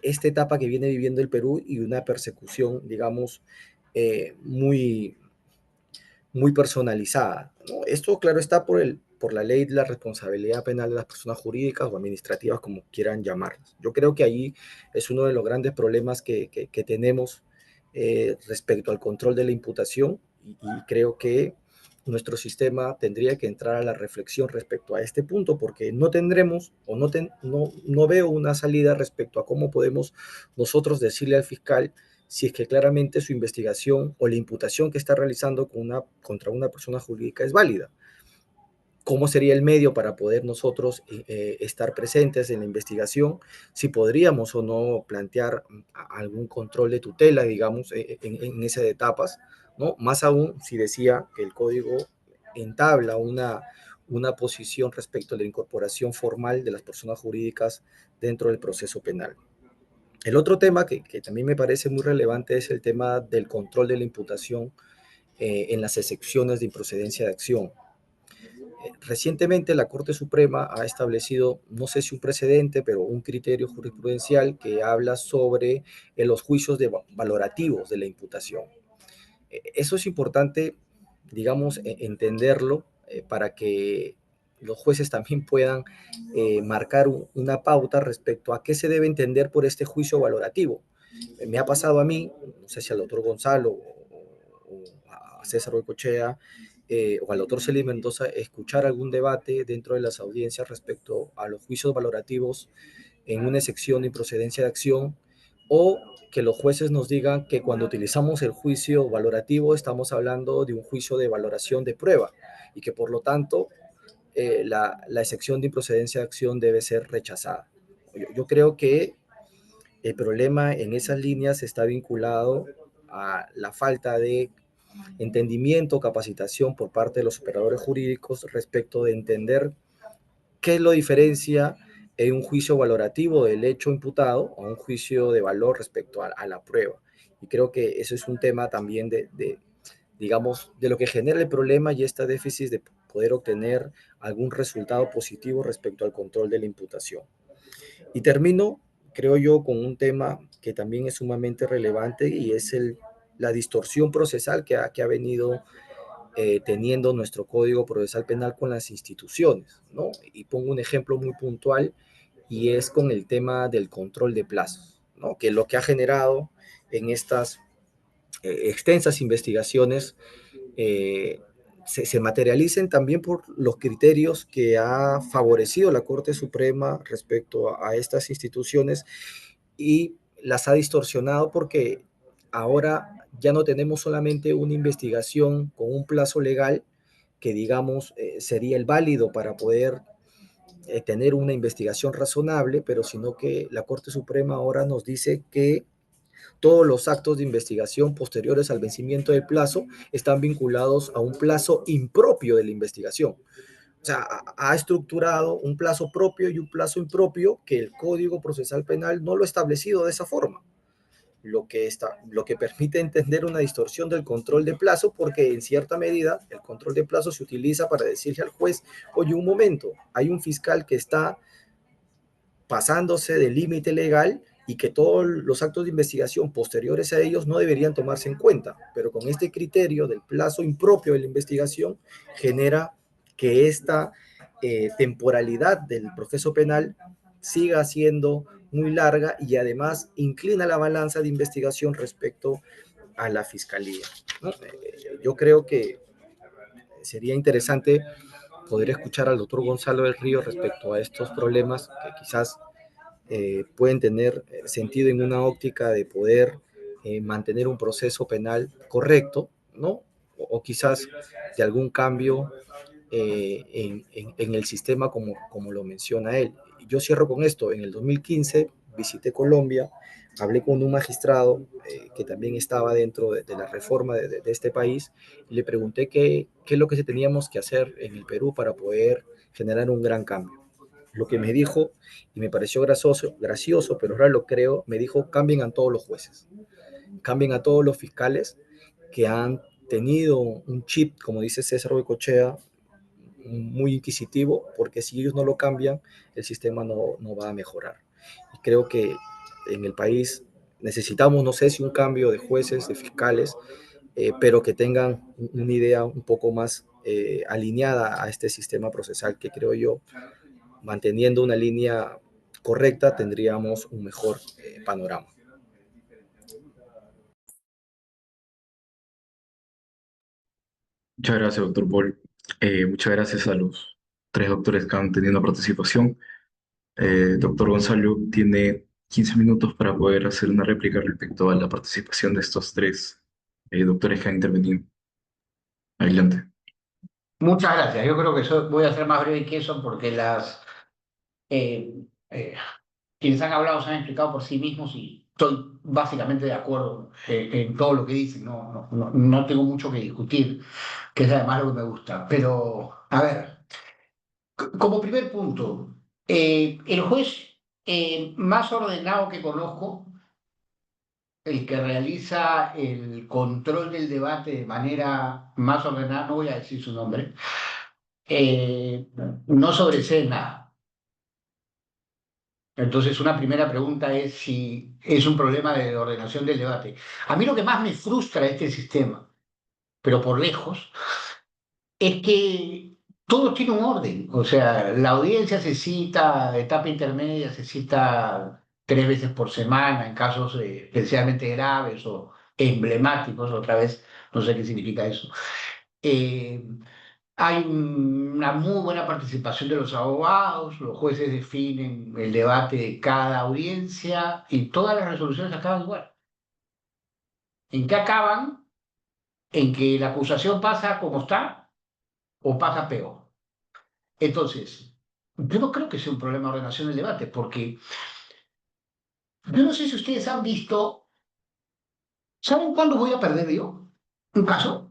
esta etapa que viene viviendo el Perú y una persecución, digamos, muy, muy personalizada, ¿no? Esto, claro, está por la ley de la responsabilidad penal de las personas jurídicas o administrativas, como quieran llamarlas. Yo creo que ahí es uno de los grandes problemas que tenemos respecto al control de la imputación y creo que nuestro sistema tendría que entrar a la reflexión respecto a este punto porque no tendremos o no veo una salida respecto a cómo podemos nosotros decirle al fiscal si es que claramente su investigación o la imputación que está realizando contra una persona jurídica es válida. ¿Cómo sería el medio para poder nosotros estar presentes en la investigación? Si podríamos o no plantear algún control de tutela, digamos, en esas etapas, ¿no? Más aún si decía que el código entabla una posición respecto a la incorporación formal de las personas jurídicas dentro del proceso penal. El otro tema que también me parece muy relevante es el tema del control de la imputación en las excepciones de improcedencia de acción. Recientemente la Corte Suprema ha establecido, no sé si un precedente, pero un criterio jurisprudencial que habla sobre los juicios valorativos de la imputación. Eso es importante, digamos, entenderlo para que los jueces también puedan marcar una pauta respecto a qué se debe entender por este juicio valorativo. Me ha pasado a mí, no sé si al doctor Gonzalo o a César Goicoechea, o al doctor Celis Mendoza, escuchar algún debate dentro de las audiencias respecto a los juicios valorativos en una sección de improcedencia de acción, o que los jueces nos digan que cuando utilizamos el juicio valorativo estamos hablando de un juicio de valoración de prueba y que por lo tanto la excepción de improcedencia de acción debe ser rechazada. Yo creo que el problema en esas líneas está vinculado a la falta de entendimiento, capacitación por parte de los operadores jurídicos respecto de entender qué lo diferencia en un juicio valorativo del hecho imputado a un juicio de valor respecto a la prueba. Y creo que eso es un tema también digamos, de lo que genera el problema y este déficit de poder obtener algún resultado positivo respecto al control de la imputación. Y termino, creo yo, con un tema que también es sumamente relevante y es la distorsión procesal que ha venido teniendo nuestro Código Procesal Penal con las instituciones, ¿no? Y pongo un ejemplo muy puntual y es con el tema del control de plazos, ¿no? Que lo que ha generado en estas extensas investigaciones se materialicen también por los criterios que ha favorecido la Corte Suprema respecto a estas instituciones y las ha distorsionado porque ahora ya no tenemos solamente una investigación con un plazo legal que digamos sería el válido para poder tener una investigación razonable, pero sino que la Corte Suprema ahora nos dice que todos los actos de investigación posteriores al vencimiento del plazo están vinculados a un plazo impropio de la investigación. O sea, ha estructurado un plazo propio y un plazo impropio que el Código Procesal Penal no lo ha establecido de esa forma, lo que permite entender una distorsión del control de plazo, porque en cierta medida el control de plazo se utiliza para decirle al juez, oye, un momento, hay un fiscal que está pasándose del límite legal y que todos los actos de investigación posteriores a ellos no deberían tomarse en cuenta, pero con este criterio del plazo impropio de la investigación genera que esta temporalidad del proceso penal siga siendo muy larga y además inclina la balanza de investigación respecto a la fiscalía. ¿no? Yo creo que sería interesante poder escuchar al doctor Gonzalo del Río respecto a estos problemas que quizás pueden tener sentido en una óptica de poder mantener un proceso penal correcto, ¿no? O quizás de algún cambio en el sistema como lo menciona él. Yo cierro con esto. En el 2015 visité Colombia, hablé con un magistrado que también estaba dentro de la reforma de este país y le pregunté qué es lo que teníamos que hacer en el Perú para poder generar un gran cambio. Lo que me dijo, y me pareció gracioso, pero ahora lo creo, me dijo, cambien a todos los jueces, cambien a todos los fiscales que han tenido un chip, como dice César Goicoechea, muy inquisitivo, porque si ellos no lo cambian, el sistema no va a mejorar. Y creo que en el país necesitamos, no sé si un cambio de jueces, de fiscales, pero que tengan una idea un poco más alineada a este sistema procesal que creo yo, manteniendo una línea correcta, tendríamos un mejor panorama. Muchas gracias, doctor Paul. Muchas gracias a los tres doctores que han tenido participación. Doctor Gonzalo tiene 15 minutos para poder hacer una réplica respecto a la participación de estos tres doctores que han intervenido. Adelante. Muchas gracias. Yo creo que voy a ser más breve que eso porque eh, eh, quienes han hablado se han explicado por sí mismos y estoy básicamente de acuerdo en todo lo que dicen. No tengo mucho que discutir, que es además lo que me gusta. Pero, a ver, como primer punto, el juez más ordenado que conozco, el que realiza el control del debate de manera más ordenada, no voy a decir su nombre, eh, no sobresee nada. Entonces, una primera pregunta es si es un problema de ordenación del debate. A mí lo que más me frustra de este sistema, pero por lejos, es que todo tiene un orden. O sea, la audiencia se cita, etapa intermedia se cita 3 veces por semana en casos especialmente graves o emblemáticos. Otra vez, no sé qué significa eso. Eh, Hay una muy buena participación de los abogados, los jueces definen el debate de cada audiencia y todas las resoluciones acaban igual. ¿En qué acaban? En que la acusación pasa como está o pasa peor. Entonces, yo no creo que sea un problema de ordenación del debate, porque yo no sé si ustedes han visto, ¿saben cuándo voy a perder yo un caso?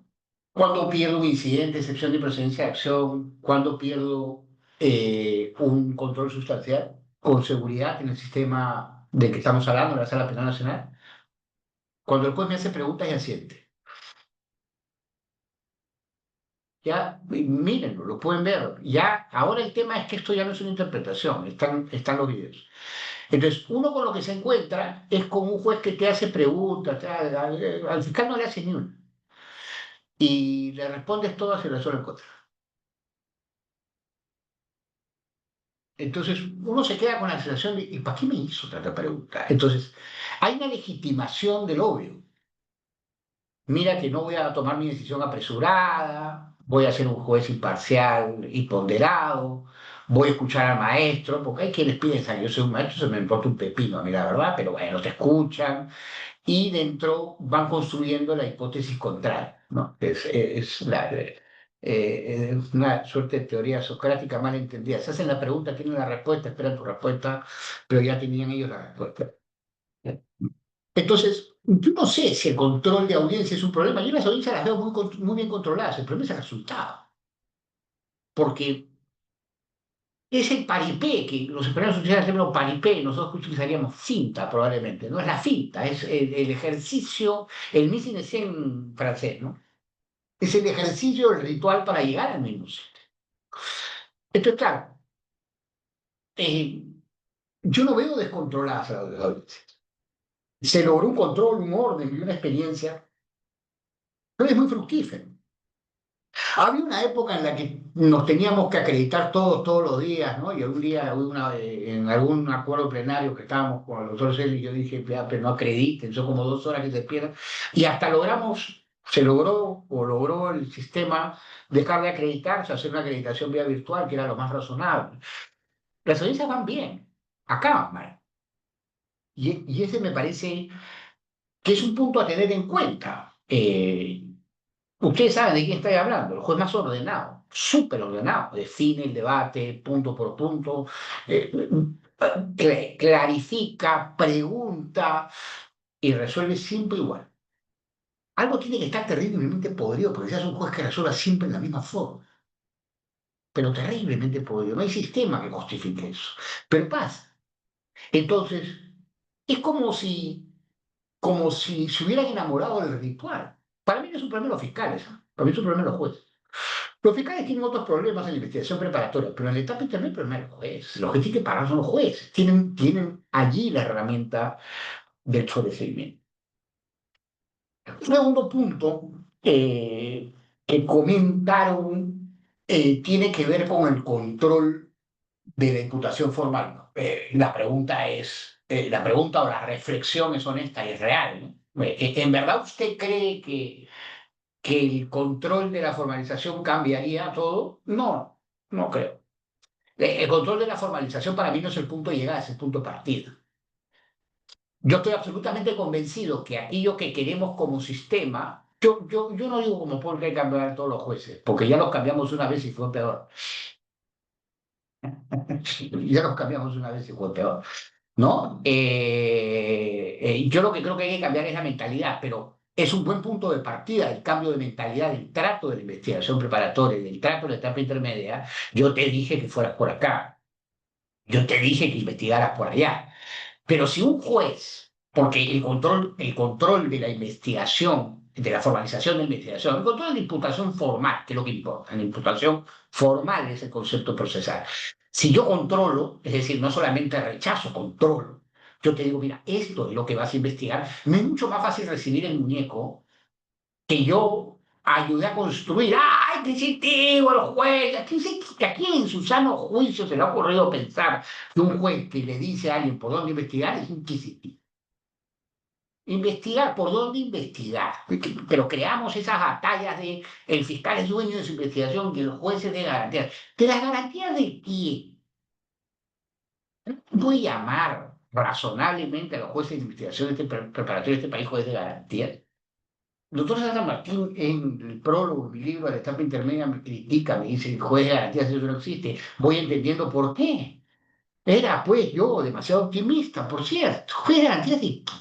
Cuando pierdo un incidente, excepción de presencia de acción, cuando pierdo un control sustancial con seguridad en el sistema del que estamos hablando, en la Sala Penal Nacional, cuando el juez me hace preguntas y asiente. Ya, mírenlo, lo pueden ver. Ya, ahora el tema es que esto ya no es una interpretación, están los videos. Entonces, uno con lo que se encuentra es con un juez que te hace preguntas, al fiscal no le hace ni una, y le respondes todas y resuelve contra. Entonces, uno se queda con la sensación de, ¿y para qué me hizo tanta pregunta? Entonces, hay una legitimación del obvio. Mira que no voy a tomar mi decisión apresurada, voy a ser un juez imparcial y ponderado, voy a escuchar al maestro, porque hay quienes piensan, yo soy un maestro, se me importa un pepino a mí la verdad, pero bueno, te escuchan y dentro van construyendo la hipótesis contraria, ¿no? Es una suerte de teoría socrática mal entendida. Se hacen la pregunta, tienen la respuesta, esperan tu respuesta, pero ya tenían ellos la respuesta. Entonces, yo no sé si el control de audiencia es un problema. Yo las audiencias las veo muy bien controladas. El problema es el resultado. Porque es el paripé, que los españoles utilizan el término paripé, nosotros utilizaríamos finta probablemente. No es la finta, es el ejercicio, el mise en scène en francés, ¿no? Es el ejercicio, el ritual para llegar al mismo sitio. Entonces, claro, eh, yo no veo descontroladas a las audiencias. Se logró un control, un orden y una experiencia, pero es muy fructífero. Había una época en la que nos teníamos que acreditar todos los días, ¿no? Y algún día, en algún acuerdo plenario que estábamos con el doctor Celi, yo dije, "Ya, pero no acrediten, son como 2 horas que se pierden". Y hasta logramos Se logró o logró el sistema dejar de acreditarse, hacer una acreditación vía virtual, que era lo más razonable. Las audiencias van bien, acá van mal. Y ese me parece que es un punto a tener en cuenta. Ustedes saben de quién estoy hablando, el juez más ordenado, súper ordenado, define el debate punto por punto, eh, clarifica, pregunta y resuelve siempre igual. Algo tiene que estar terriblemente podrido, porque seas un juez que resuelva siempre en la misma forma, pero terriblemente podrido. No hay sistema que justifique eso, pero pasa. Entonces, es como si se hubieran enamorado del ritual. Para mí no es un problema de los fiscales, ¿eh? Para mí es un problema de los jueces. Los fiscales tienen otros problemas en la investigación preparatoria, pero en la etapa intermedia el problema es el juez. Los que tienen que pagar son los jueces. Tienen allí la herramienta del sobreseimiento. Un segundo punto que comentaron tiene que ver con el control de la imputación formal, ¿no? La pregunta o la reflexión es honesta y es real, ¿no? ¿En verdad usted cree que el control de la formalización cambiaría todo? No, no creo. El control de la formalización para mí no es el punto de llegada, es el punto de partida. Yo estoy absolutamente convencido que aquello que queremos como sistema, yo no digo como porque hay que cambiar a todos los jueces, porque ya los cambiamos una vez y fue peor. Ya los cambiamos una vez y fue peor. ¿No? Yo lo que creo que hay que cambiar es la mentalidad, pero es un buen punto de partida el cambio de mentalidad del trato de la investigación preparatoria, del trato de la etapa intermedia. Yo te dije que fueras por acá, yo te dije que investigaras por allá. Pero si un juez, porque el control de la investigación, de la formalización de la investigación, el control de la imputación formal, que es lo que importa, la imputación formal es el concepto procesal. Si yo controlo, es decir, no solamente rechazo, controlo, yo te digo, mira, esto es lo que vas a investigar, me es mucho más fácil recibir el muñeco que yo ayudé a construir. ¡Ay, qué incentivo a los jueces! ¿A quién en su sano juicio se le ha ocurrido pensar que un juez que le dice a alguien por dónde investigar es inquisitivo? Investigar, ¿por dónde investigar? Pero creamos esas batallas de el fiscal es dueño de su investigación y el juez es de garantías. ¿De las garantías de quién? Voy a llamar razonablemente a los jueces de investigación preparatoria de este país jueces de garantías. El doctor César Martín, en el prólogo de mi libro, de la etapa intermedia, me critica, me dice, el juez de garantías eso no existe. Voy entendiendo por qué. Era, pues, yo demasiado optimista, por cierto. Juez de garantías de qué.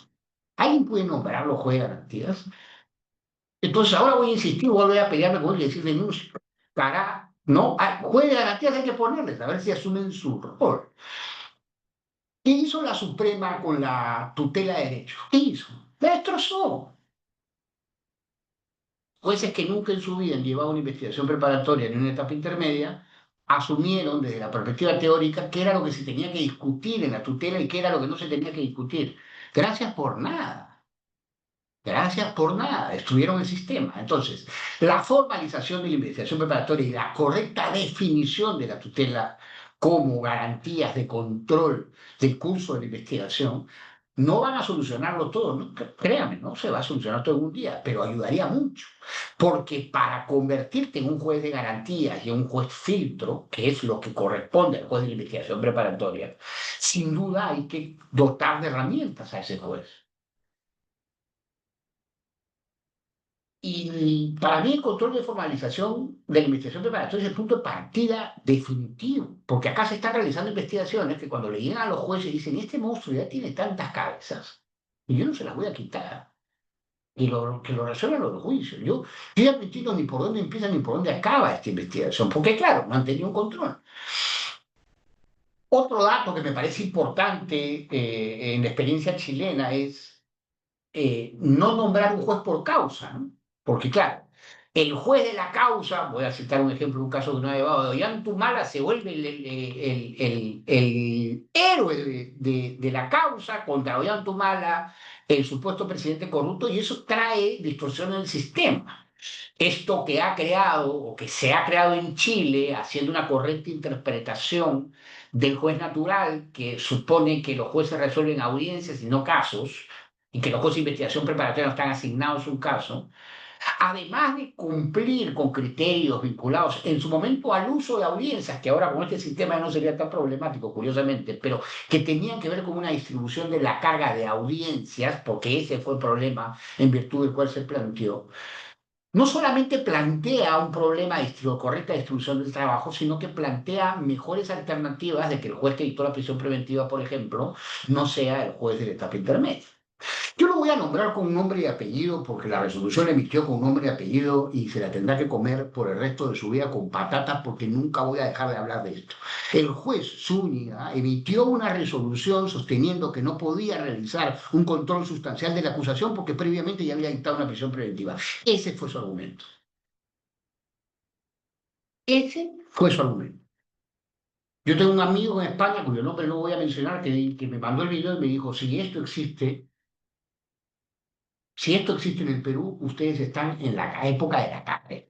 ¿Alguien puede nombrarlo juez de garantías? Entonces ahora voy a insistir, voy a volver a pelearme con él y decir denuncio. Cagá, no, juez de garantías hay que ponerles, a ver si asumen su rol. ¿Qué hizo la Suprema con la tutela de derechos? ¿Qué hizo? La destrozó. Jueces que nunca en su vida han llevado una investigación preparatoria ni una etapa intermedia, asumieron desde la perspectiva teórica qué era lo que se tenía que discutir en la tutela y qué era lo que no se tenía que discutir. Gracias por nada. Gracias por nada, destruyeron el sistema. Entonces, la formalización de la investigación preparatoria y la correcta definición de la tutela como garantías de control del curso de la investigación no van a solucionarlo todo, ¿no? Créame, no se va a solucionar todo en un día, pero ayudaría mucho. Porque para convertirte en un juez de garantías y en un juez filtro, que es lo que corresponde al juez de la investigación preparatoria, sin duda hay que dotar de herramientas a ese juez. Y para mí el control de formalización de la investigación preparatoria es el punto de partida definitivo, porque acá se están realizando investigaciones que cuando le llegan a los jueces dicen, este monstruo ya tiene tantas cabezas, y yo no se las voy a quitar, y que lo resuelvan los juicios. Yo ya no entiendo ni por dónde empieza ni por dónde acaba esta investigación, porque claro, no han tenido un control. Otro dato que me parece importante en la experiencia chilena es no nombrar un juez por causa, ¿no? Porque claro, el juez de la causa, voy a citar un ejemplo, un caso que no he llevado, de Ollantumala se vuelve el héroe de la causa contra Ollantumala, el supuesto presidente corrupto, y eso trae distorsión en el sistema. Esto que ha creado o que se ha creado en Chile, haciendo una correcta interpretación del juez natural, que supone que los jueces resuelven audiencias y no casos, y que los jueces de investigación preparatoria no están asignados a un caso, además de cumplir con criterios vinculados en su momento al uso de audiencias, que ahora con este sistema no sería tan problemático, curiosamente, pero que tenían que ver con una distribución de la carga de audiencias, porque ese fue el problema en virtud del cual se planteó, no solamente plantea un problema de correcta distribución del trabajo, sino que plantea mejores alternativas de que el juez que dictó la prisión preventiva, por ejemplo, no sea el juez de la etapa intermedia. Yo lo voy a nombrar con un nombre y apellido porque la resolución la emitió con un nombre y apellido y se la tendrá que comer por el resto de su vida con patatas porque nunca voy a dejar de hablar de esto. El juez Zúñiga emitió una resolución sosteniendo que no podía realizar un control sustancial de la acusación porque previamente ya había dictado una prisión preventiva. Ese fue su argumento. Ese fue su argumento. Yo tengo un amigo en España, cuyo nombre no voy a mencionar, que me mandó el video y me dijo, si esto existe en el Perú, ustedes están en la época de la cárcel.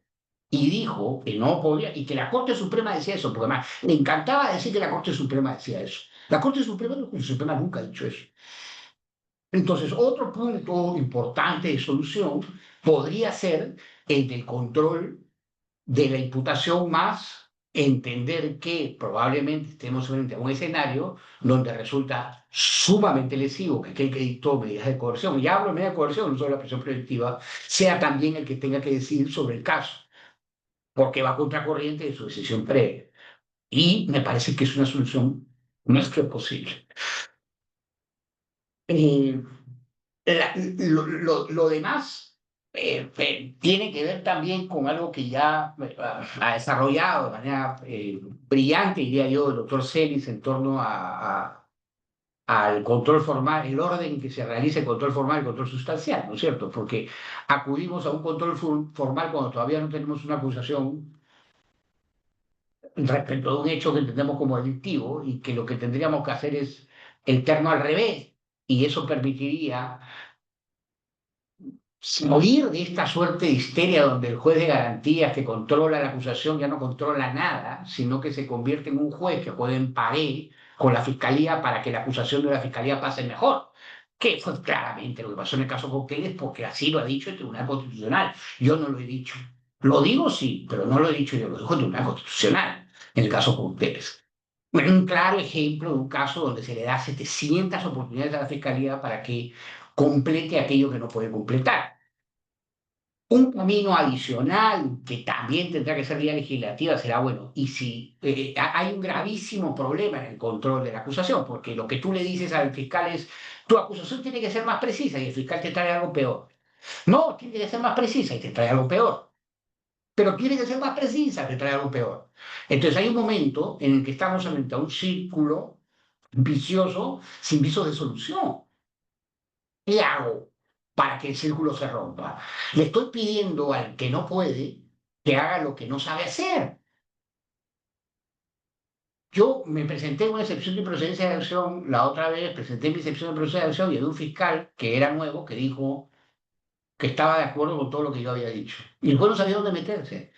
Y dijo que no podía, y que la Corte Suprema decía eso, porque además le encantaba decir que la Corte Suprema decía eso. La Corte Suprema nunca ha dicho eso. Entonces, otro punto importante de solución podría ser el del control de la imputación más entender que probablemente estemos frente a un escenario donde resulta sumamente lesivo que aquel que dictó medidas de coerción, y hablo de medidas de coerción, no solo la prisión preventiva, sea también el que tenga que decidir sobre el caso, porque va contracorriente de su decisión previa. Y me parece que es una solución más que posible. Eh, lo demás tiene que ver también con algo que ya ha desarrollado de manera brillante, diría yo, el doctor Celis en torno al control formal, el orden en que se realiza el control formal y el control sustancial, ¿no es cierto? Porque acudimos a un control formal cuando todavía no tenemos una acusación respecto de un hecho que entendemos como delictivo y que lo que tendríamos que hacer es el terno al revés, y eso permitiría huir de esta suerte de histeria donde el juez de garantías que controla la acusación ya no controla nada, sino que se convierte en un juez que juega en pared con la fiscalía para que la acusación de la fiscalía pase mejor. Que fue claramente lo que pasó en el caso Cócteles, porque así lo ha dicho el Tribunal Constitucional. Yo no lo he dicho. Lo digo sí, pero no lo he dicho yo, lo dijo el Tribunal Constitucional en el caso Cócteles. Bueno, un claro ejemplo de un caso donde se le da 700 oportunidades a la fiscalía para que complete aquello que no puede completar. Un camino adicional que también tendrá que ser vía legislativa será, bueno, y si hay un gravísimo problema en el control de la acusación, porque lo que tú le dices al fiscal es, tu acusación tiene que ser más precisa y el fiscal te trae algo peor. No, tiene que ser más precisa y te trae algo peor. Pero tiene que ser más precisa, te trae algo peor. Entonces hay un momento en el que estamos frente a un círculo vicioso sin visos de solución. ¿Qué hago para que el círculo se rompa? Le estoy pidiendo al que no puede que haga lo que no sabe hacer. Yo me presenté una excepción de procedencia de acción la otra vez, presenté mi excepción de procedencia de acción y había un fiscal que era nuevo que dijo que estaba de acuerdo con todo lo que yo había dicho. Y el juez no sabía dónde meterse.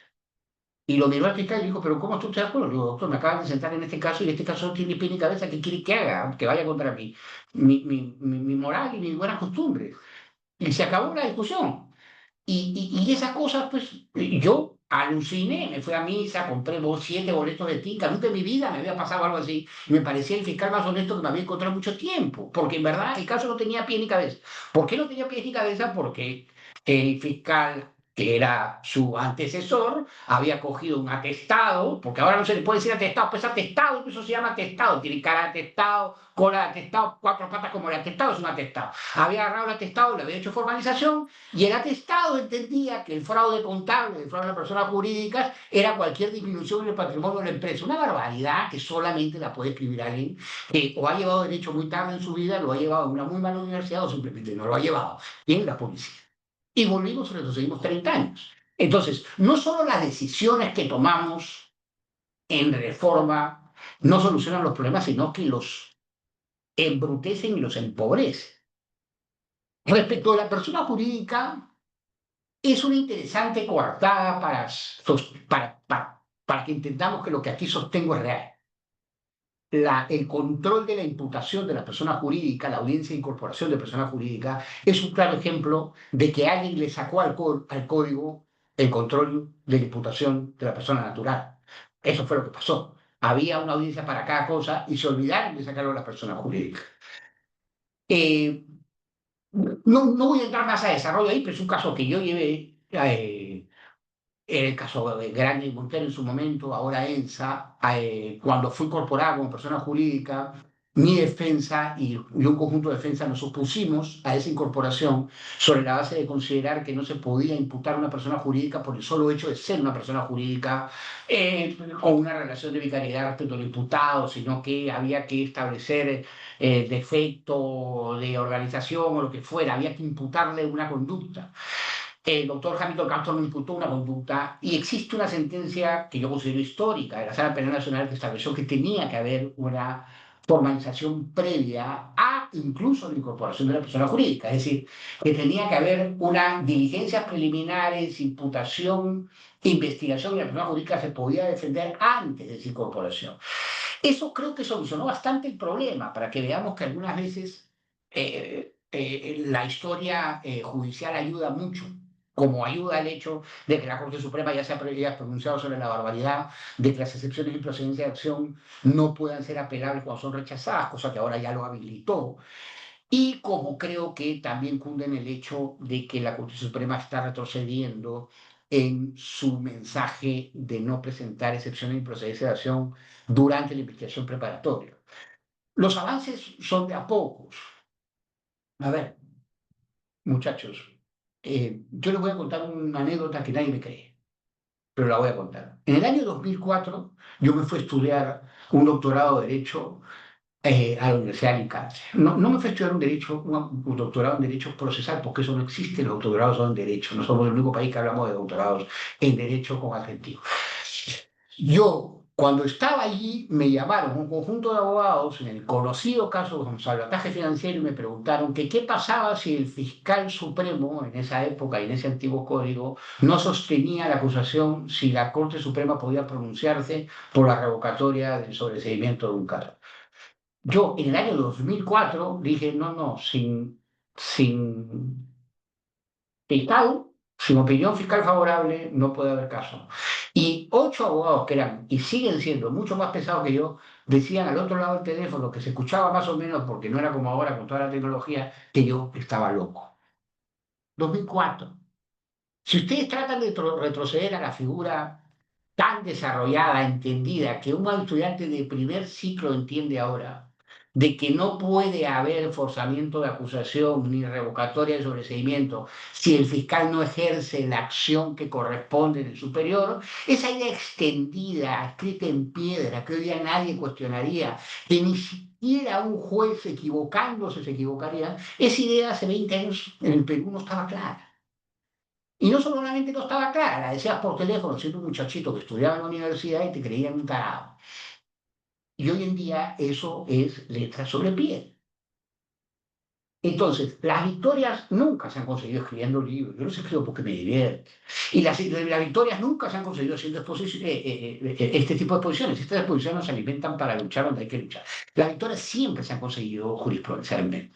Y lo miró al fiscal y dijo, pero ¿cómo tú estás de acuerdo? Le digo, doctor, me acaban de sentar en este caso y este caso no tiene pie ni cabeza. ¿Qué quiere que haga? Que vaya contra mi moral y mis buenas costumbres. Y se acabó la discusión. Y esas cosas, pues, yo aluciné, me fui a misa, compré 7 boletos de tinta, nunca en mi vida me había pasado algo así. Y me parecía el fiscal más honesto que me había encontrado en mucho tiempo, porque en verdad el caso no tenía pie ni cabeza. ¿Por qué no tenía pie ni cabeza? Porque el fiscal, que era su antecesor, había cogido un atestado, porque ahora no se le puede decir atestado, pues atestado, eso se llama atestado, tiene cara de atestado, cola de atestado, 4 patas como el atestado, es un atestado. Había agarrado el atestado, le había hecho formalización, y el atestado entendía que el fraude contable, el fraude de las personas jurídicas, era cualquier disminución en el patrimonio de la empresa. Una barbaridad que solamente la puede escribir alguien que o ha llevado derecho muy tarde en su vida, lo ha llevado a una muy mala universidad o simplemente no lo ha llevado. En la policía. Y volvimos y retrocedimos 30 años. Entonces, no solo las decisiones que tomamos en reforma no solucionan los problemas, sino que los embrutecen y los empobrecen. Respecto a la persona jurídica, es una interesante coartada para que entendamos que lo que aquí sostengo es real. el control de la imputación de la persona jurídica, la audiencia de incorporación de persona jurídica, es un claro ejemplo de que alguien le sacó al código el control de la imputación de la persona natural. Eso fue lo que pasó. Había una audiencia para cada cosa y se olvidaron de sacarlo a la persona jurídica. No voy a entrar más a desarrollo ahí, pero es un caso que yo llevé. El caso de Grande y Montero en su momento, ahora ENSA, cuando fue incorporada como persona jurídica, mi defensa y un conjunto de defensa nos opusimos a esa incorporación sobre la base de considerar que no se podía imputar a una persona jurídica por el solo hecho de ser una persona jurídica con una relación de vicariedad respecto al imputado, sino que había que establecer defecto de organización o lo que fuera, había que imputarle una conducta. El doctor Hamilton Castro me imputó una conducta y existe una sentencia que yo considero histórica de la Sala Penal Nacional que estableció que tenía que haber una formalización previa a incluso la incorporación de la persona jurídica, es decir, que tenía que haber una diligencias preliminares, imputación, investigación y la persona jurídica se podía defender antes de esa incorporación. Eso creo que solucionó bastante el problema para que veamos que algunas veces la historia judicial ayuda mucho, como ayuda el hecho de que la Corte Suprema ya se haya pronunciado sobre la barbaridad de que las excepciones de procedencia de acción no puedan ser apelables cuando son rechazadas, cosa que ahora ya lo habilitó. Y como creo que también cunde en el hecho de que la Corte Suprema está retrocediendo en su mensaje de no presentar excepciones de procedencia de acción durante la investigación preparatoria. Los avances son de a pocos. A ver, muchachos, yo les voy a contar una anécdota que nadie me cree, pero la voy a contar. En el año 2004 yo me fui a estudiar un doctorado de Derecho a la Universidad de Alicante. No me fui a estudiar un doctorado en Derecho procesal, porque eso no existe, los doctorados son en Derecho. No somos el único país que hablamos de doctorados en Derecho con adjetivo. Yo, cuando estaba allí, me llamaron un conjunto de abogados en el conocido caso de salvataje financiero y me preguntaron que qué pasaba si el fiscal supremo, en esa época y en ese antiguo código, no sostenía la acusación si la Corte Suprema podía pronunciarse por la revocatoria del sobreseimiento de un caso. Yo, en el año 2004, dije, no, sin fiscal, sin opinión fiscal favorable, no puede haber caso. Y 8 abogados que eran y siguen siendo mucho más pesados que yo, decían al otro lado del teléfono, que se escuchaba más o menos, porque no era como ahora con toda la tecnología, que yo estaba loco. 2004. Si ustedes tratan de retroceder a la figura tan desarrollada, entendida, que un estudiante de primer ciclo entiende ahora, de que no puede haber forzamiento de acusación ni revocatoria de sobreseimiento si el fiscal no ejerce la acción que corresponde en el superior, esa idea extendida, escrita en piedra, que hoy día nadie cuestionaría, que ni siquiera un juez equivocándose se equivocaría, esa idea hace 20 años en el Perú no estaba clara. Y no solamente no estaba clara, la decías por teléfono siendo un muchachito que estudiaba en la universidad y te creían un tarado. Y hoy en día eso es letra sobre piel. Entonces, las victorias nunca se han conseguido escribiendo libros. Yo los escribo porque me divierte. Y las victorias nunca se han conseguido haciendo este tipo de exposiciones. Estas exposiciones se alimentan para luchar donde hay que luchar. Las victorias siempre se han conseguido jurisprudencialmente.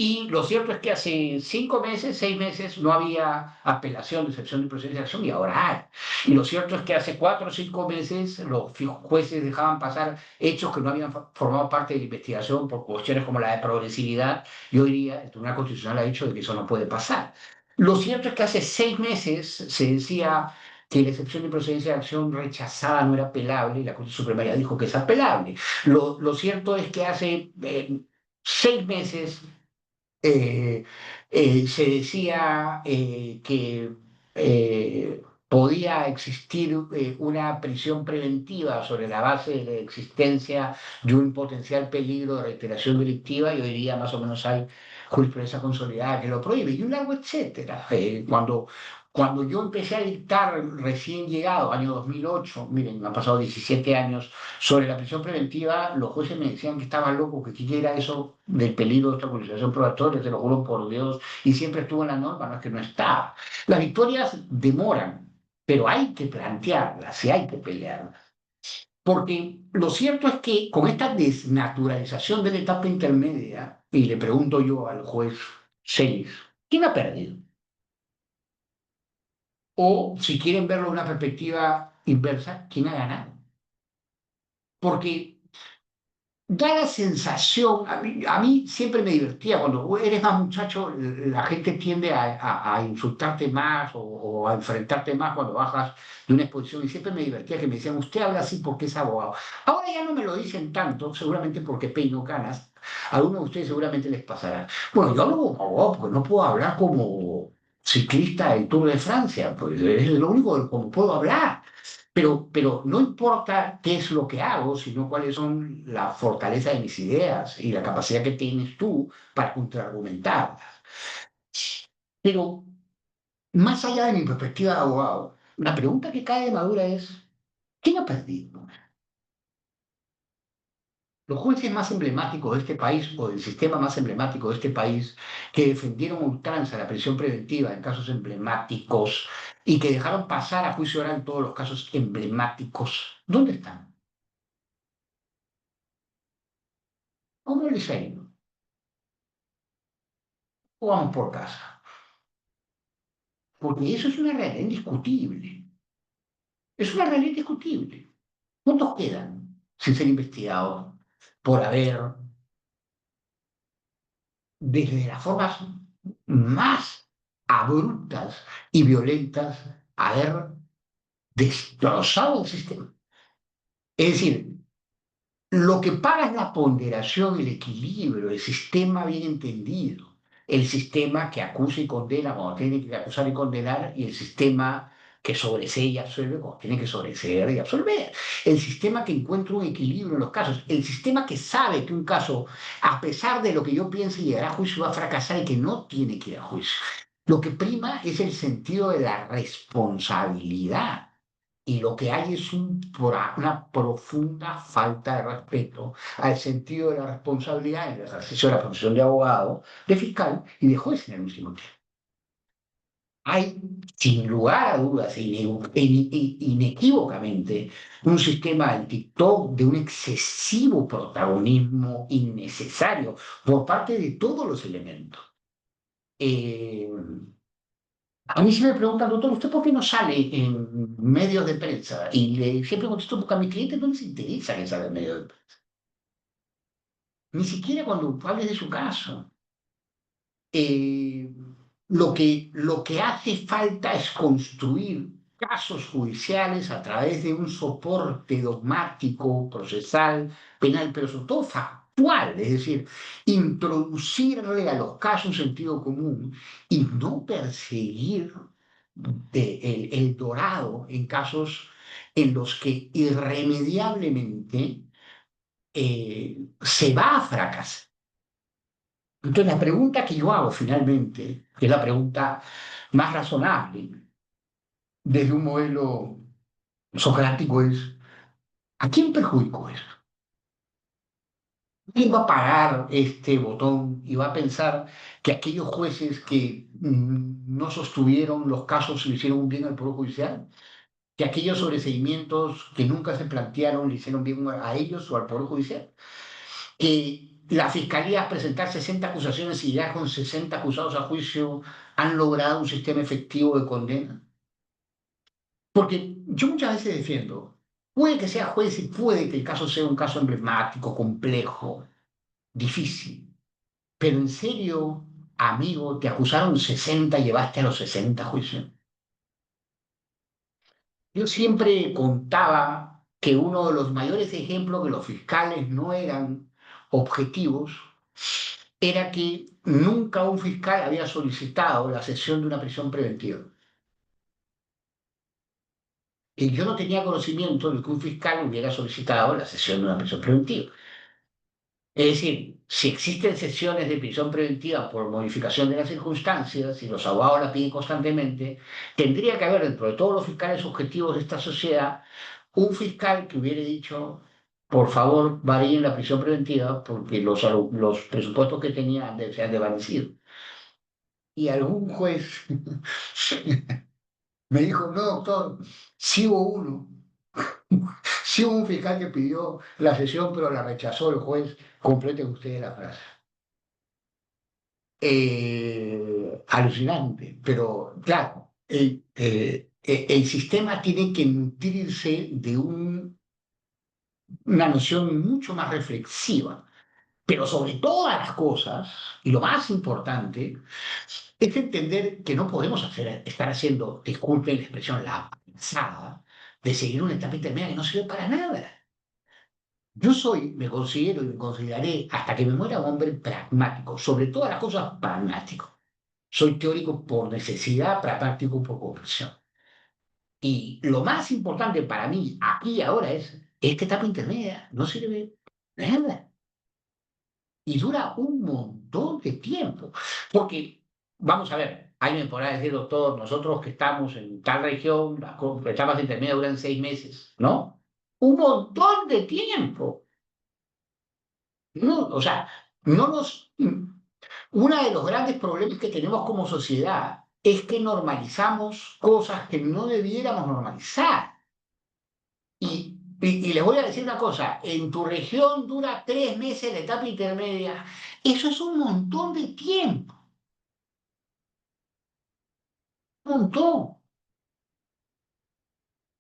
Y lo cierto es que hace 5 meses, 6 meses, no había apelación de excepción de procedencia de acción y ahora hay. Y lo cierto es que hace 4 o 5 meses los jueces dejaban pasar hechos que no habían formado parte de la investigación por cuestiones como la de progresividad. Y hoy día el Tribunal Constitucional ha dicho de que eso no puede pasar. Lo cierto es que hace 6 meses se decía que la excepción de procedencia de acción rechazada no era apelable y la Corte Suprema ya dijo que es apelable. Lo cierto es que hace 6 meses se decía que podía existir una prisión preventiva sobre la base de la existencia de un potencial peligro de reiteración delictiva y hoy día más o menos hay jurisprudencia consolidada que lo prohíbe y un largo etcétera. Cuando yo empecé a dictar recién llegado, año 2008, miren, han pasado 17 años, sobre la prisión preventiva, los jueces me decían que estaba loco, que quisiera eso del peligro de obstaculización probatoria, te lo juro por Dios, y siempre estuvo en la norma, no es que no estaba. Las victorias demoran, pero hay que plantearlas y hay que pelearlas. Porque lo cierto es que con esta desnaturalización de la etapa intermedia, y le pregunto yo al juez Celis, ¿quién ha perdido? O si quieren verlo de una perspectiva inversa, ¿quién ha ganado? Porque da la sensación, a mí siempre me divertía, cuando eres más muchacho, la gente tiende a insultarte más o a enfrentarte más cuando bajas de una exposición, y siempre me divertía que me decían, usted habla así porque es abogado. Ahora ya no me lo dicen tanto, seguramente porque peino canas, a algunos de ustedes seguramente les pasará. Bueno, yo hablo como abogado porque no puedo hablar como ciclista del Tour de Francia, pues es lo único como puedo hablar. Pero no importa qué es lo que hago, sino cuáles son la fortaleza de mis ideas y la capacidad que tienes tú para contraargumentarlas. Pero más allá de mi perspectiva de abogado, la pregunta que cae de madura es, ¿quién ha perdido? Los jueces más emblemáticos de este país o del sistema más emblemático de este país que defendieron a ultranza la prisión preventiva en casos emblemáticos y que dejaron pasar a juicio oral todos los casos emblemáticos, ¿dónde están? ¿Cómo les ha ido? ¿O vamos por casa? Porque eso es una realidad indiscutible. Es una realidad indiscutible. ¿Cuántos quedan sin ser investigados por haber, desde las formas más abruptas y violentas, haber destrozado el sistema? Es decir, lo que paga es la ponderación, el equilibrio, el sistema bien entendido, el sistema que acusa y condena cuando tiene que acusar y condenar, y el sistema que sobresee y absuelve cuando tiene que sobreseer y absolver. El sistema que encuentra un equilibrio en los casos, el sistema que sabe que un caso, a pesar de lo que yo piense llegará a juicio, va a fracasar y que no tiene que ir a juicio. Lo que prima es el sentido de la responsabilidad. Y lo que hay es una profunda falta de respeto al sentido de la responsabilidad en el ejercicio de la profesión de abogado, de fiscal y de juez en el último tiempo. Hay, sin lugar a dudas, inequívocamente, un sistema del TikTok de un excesivo protagonismo innecesario por parte de todos los elementos. Eh, A mí si me preguntan, doctor, ¿usted por qué no sale en medios de prensa? Y siempre contesto, porque a mis clientes no les interesa que salga en medios de prensa. Ni siquiera cuando hables de su caso. Eh, lo que hace falta es construir casos judiciales a través de un soporte dogmático, procesal, penal, pero sobre todo factual, es decir, introducirle a los casos sentido común y no perseguir el dorado en casos en los que irremediablemente se va a fracasar. Entonces, la pregunta que yo hago finalmente, que es la pregunta más razonable desde un modelo socrático, es: ¿a quién perjudicó eso? ¿Quién va a pagar este botón y va a pensar que aquellos jueces que no sostuvieron los casos le hicieron un bien al Poder Judicial? ¿Que aquellos sobreseimientos que nunca se plantearon le hicieron bien a ellos o al Poder Judicial? ¿Que la Fiscalía, al presentar 60 acusaciones y ya con 60 acusados a juicio, han logrado un sistema efectivo de condena? Porque yo muchas veces defiendo, puede que sea juez y puede que el caso sea un caso emblemático, complejo, difícil, pero en serio, amigo, te acusaron 60 y llevaste a los 60 a juicio. Yo siempre contaba que uno de los mayores ejemplos que los fiscales no eran objetivos era que nunca un fiscal había solicitado la cesión de una prisión preventiva. Y yo no tenía conocimiento de que un fiscal hubiera solicitado la cesión de una prisión preventiva. Es decir, si existen sesiones de prisión preventiva por modificación de las circunstancias y los abogados la piden constantemente, tendría que haber dentro de todos los fiscales objetivos de esta sociedad un fiscal que hubiera dicho: por favor, varíen la prisión preventiva porque los presupuestos que tenía se han desvanecido. Y algún juez me dijo: no, doctor, sí hubo uno, Sí hubo un fiscal que pidió la sesión, pero la rechazó el juez. Completen ustedes la frase. Alucinante, pero claro, el sistema tiene que nutrirse de una noción mucho más reflexiva, pero sobre todas las cosas, y lo más importante, es entender que no podemos estar haciendo, disculpen la expresión, la pasada de seguir una etapa intermedia que no sirve para nada. Yo me considero y me consideraré hasta que me muera un hombre pragmático, sobre todas las cosas pragmático. Soy teórico por necesidad, pragmático por convicción. Y lo más importante para mí aquí y ahora es, esta etapa intermedia no sirve de nada. Y dura un montón de tiempo. Porque, vamos a ver, alguien me podrá decir, doctor, nosotros que estamos en tal región, las etapas intermedias duran 6 meses, ¿no? Un montón de tiempo. No, o sea, no nos... Uno de los grandes problemas que tenemos como sociedad es que normalizamos cosas que no debiéramos normalizar. Y les voy a decir una cosa, en tu región dura 3 meses la etapa intermedia. Eso es un montón de tiempo, un montón.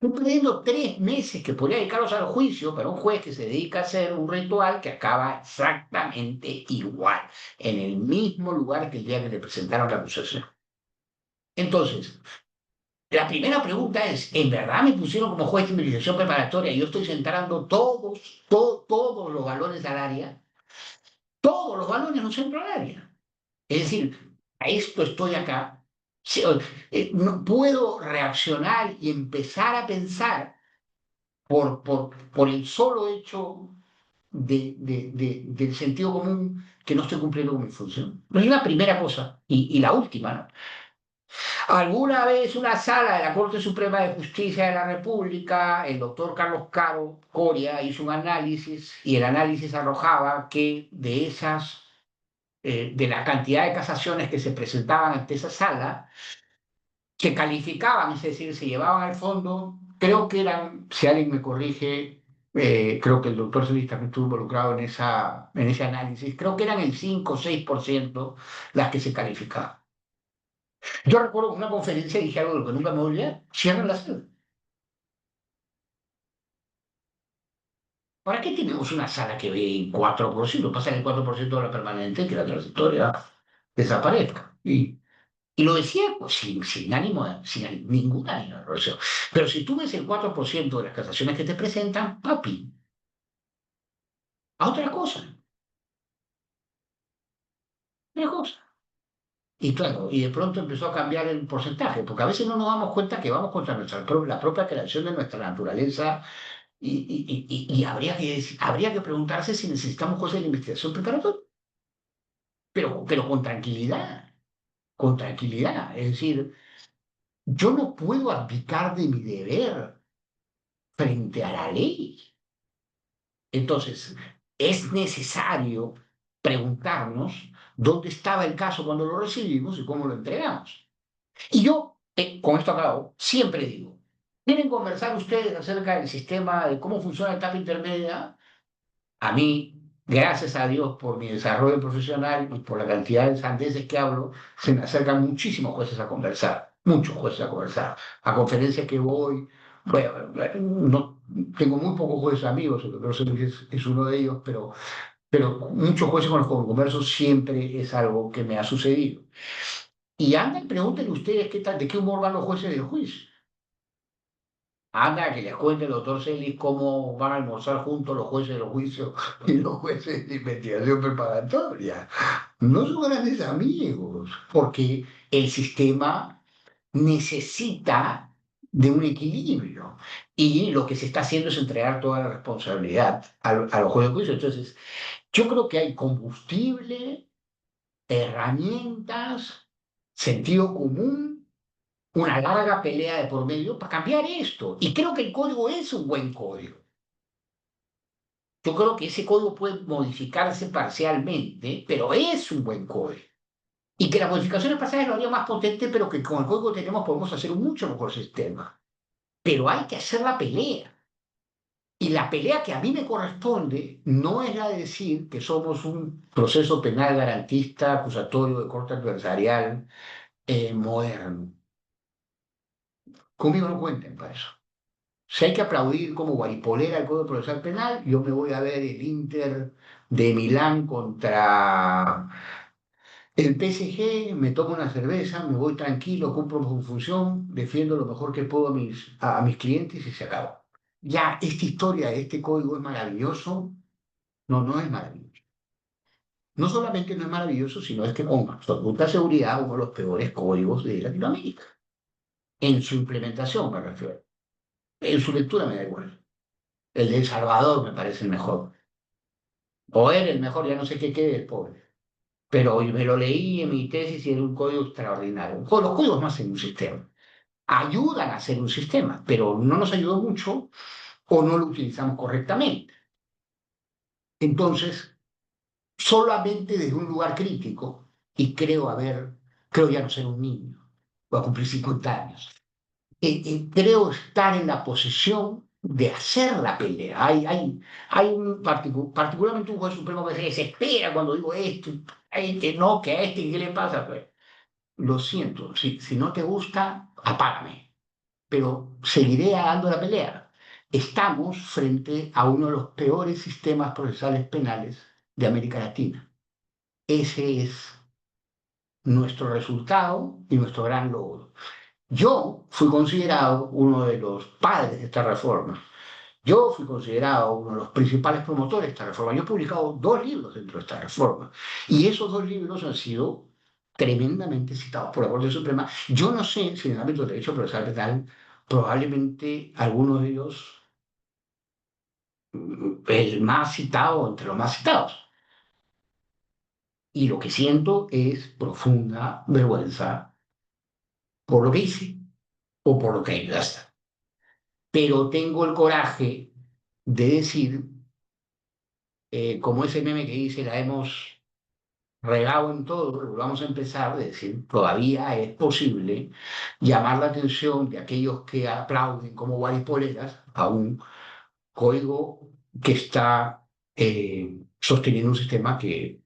Estoy perdiendo 3 meses que podría dedicarlos al juicio para un juez que se dedica a hacer un ritual que acaba exactamente igual, en el mismo lugar que el día que le presentaron la acusación. Entonces, la primera pregunta es, ¿en verdad me pusieron como juez de investigación preparatoria y yo estoy centrando todos los valores al área? Todos los valores no centro al área. Es decir, a esto estoy acá. Sí, no puedo reaccionar y empezar a pensar por el solo hecho del sentido común que no estoy cumpliendo con mi función. Es la primera cosa. Y la última, ¿no? Alguna vez una sala de la Corte Suprema de Justicia de la República, el doctor Carlos Caro Coria hizo un análisis y el análisis arrojaba que de la cantidad de casaciones que se presentaban ante esa sala, se calificaban, es decir, se llevaban al fondo, creo que eran, si alguien me corrige, creo que el doctor Solís también estuvo involucrado en ese análisis, creo que eran el 5 o 6% las que se calificaban. Yo recuerdo que en una conferencia dije algo de lo que nunca me voy a olvidar, cierran la sala. ¿Para qué tenemos una sala que ve en 4%? Pasa que el 4% de la permanente, que la transitoria desaparezca. Y lo decía pues, sin ningún ánimo de error. Pero si tú ves el 4% de las casaciones que te presentan, papi, a otra cosa. Y claro, y de pronto empezó a cambiar el porcentaje, porque a veces no nos damos cuenta que vamos contra la propia creación de nuestra naturaleza y habría que preguntarse si necesitamos cosas de investigación preparatoria, pero con tranquilidad. Es decir, yo no puedo abdicar de mi deber frente a la ley. Entonces, es necesario preguntarnos dónde estaba el caso cuando lo recibimos y cómo lo entregamos. Y yo, con esto acabo, siempre digo, ¿quieren conversar ustedes acerca del sistema, de cómo funciona la etapa intermedia? A mí, gracias a Dios por mi desarrollo profesional y por la cantidad de sandeces que hablo, se me acercan muchísimos jueces a conversar, muchos jueces a conversar. A conferencias que voy, bueno, no, tengo muy pocos jueces amigos, el doctor Celis es uno de ellos, pero muchos jueces con los que converso siempre es algo que me ha sucedido. Y anda y pregúntenle ustedes de qué humor van los jueces del juicio. Anda, que les cuente el doctor Celis cómo van a almorzar juntos los jueces de los juicios y los jueces de investigación preparatoria. No son grandes amigos, porque el sistema necesita de un equilibrio. Y lo que se está haciendo es entregar toda la responsabilidad a los jueces de juicio. Entonces, yo creo que hay combustible, herramientas, sentido común, una larga pelea de por medio para cambiar esto. Y creo que el código es un buen código. Yo creo que ese código puede modificarse parcialmente, pero es un buen código. Y que las modificaciones parciales lo harían más potente, pero que con el código que tenemos podemos hacer un mucho mejor sistema. Pero hay que hacer la pelea. Y la pelea que a mí me corresponde no es la de decir que somos un proceso penal garantista, acusatorio de corte adversarial, moderno. Conmigo no cuenten para eso. Si hay que aplaudir como guaripolera el Código Procesal Penal, yo me voy a ver el Inter de Milán contra el PSG, me tomo una cerveza, me voy tranquilo, cumplo mi función, defiendo lo mejor que puedo a mis clientes y se acabó. Ya, esta historia de este código es maravilloso. No, no es maravilloso. No solamente no es maravilloso, sino es que con absoluta seguridad uno de los peores códigos de Latinoamérica. En su implementación me refiero. En su lectura me da igual. El de El Salvador me parece el mejor. O era el mejor, ya no sé qué quede el pobre. Pero hoy me lo leí en mi tesis y era un código extraordinario. Los códigos no hacen un sistema. Ayudan a hacer un sistema, pero no nos ayudó mucho o no lo utilizamos correctamente. Entonces, solamente desde un lugar crítico, y creo ya no ser un niño, voy a cumplir 50 años, creo estar en la posición de hacer la pelea. Hay particularmente un juez supremo que se desespera cuando digo esto, a este no, que a este, ¿qué le pasa? Pues, lo siento, si no te gusta, apágame, pero seguiré dando la pelea. Estamos frente a uno de los peores sistemas procesales penales de América Latina. Ese es nuestro resultado y nuestro gran logro. Yo fui considerado uno de los padres de esta reforma. Yo fui considerado uno de los principales promotores de esta reforma. Yo he publicado 2 libros dentro de esta reforma. Y esos 2 libros han sido tremendamente citados por la Corte Suprema. Yo no sé si en el ámbito del derecho procesal penal, probablemente algunos de ellos, el más citado entre los más citados. Y lo que siento es profunda vergüenza por lo que hice o por lo que ayudaste. Pero tengo el coraje de decir, como ese meme que dice, la hemos regado en todo, pero vamos a empezar, de decir, todavía es posible llamar la atención de aquellos que aplauden como guaripoleras a un código que está sosteniendo un sistema que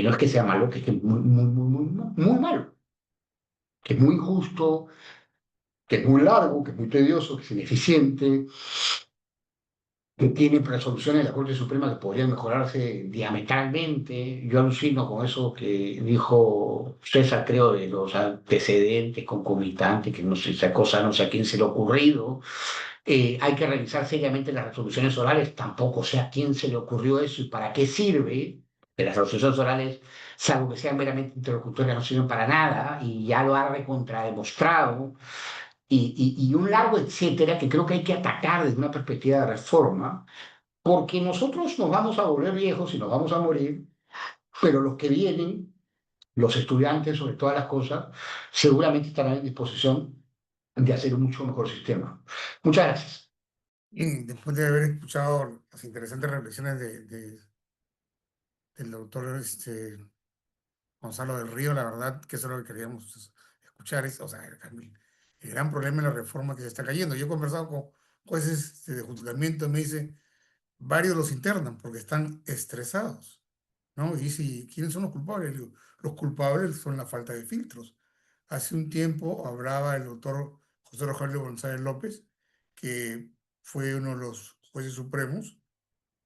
no es que sea malo, que es muy, muy, muy, muy, muy malo, que es muy injusto, que es muy largo, que es muy tedioso, que es ineficiente, que tiene resoluciones de la Corte Suprema que podrían mejorarse diametralmente. Yo alucino con eso que dijo César, creo, de los antecedentes concomitantes, que no sé, esa cosa no sé a quién se le ha ocurrido. Hay que revisar seriamente las resoluciones orales, tampoco sé a quién se le ocurrió eso y para qué sirve. Que las resoluciones orales, salvo que sean meramente interlocutorias, no sirven para nada y ya lo ha recontrademostrado y un largo etcétera que creo que hay que atacar desde una perspectiva de reforma, porque nosotros nos vamos a volver viejos y nos vamos a morir, pero los que vienen, los estudiantes sobre todas las cosas, seguramente estarán en disposición de hacer un mucho mejor sistema. Muchas gracias. Y después de haber escuchado las interesantes reflexiones del doctor Gonzalo del Río, la verdad que eso es lo que queríamos escuchar, o sea, el gran problema en la reforma que se está cayendo. Yo he conversado con jueces de juzgamiento y me dice, varios los internan porque están estresados, ¿no? Y dice, ¿quiénes son los culpables? Le digo, los culpables son la falta de filtros. Hace un tiempo hablaba el doctor José Rogelio González López, que fue uno de los jueces supremos,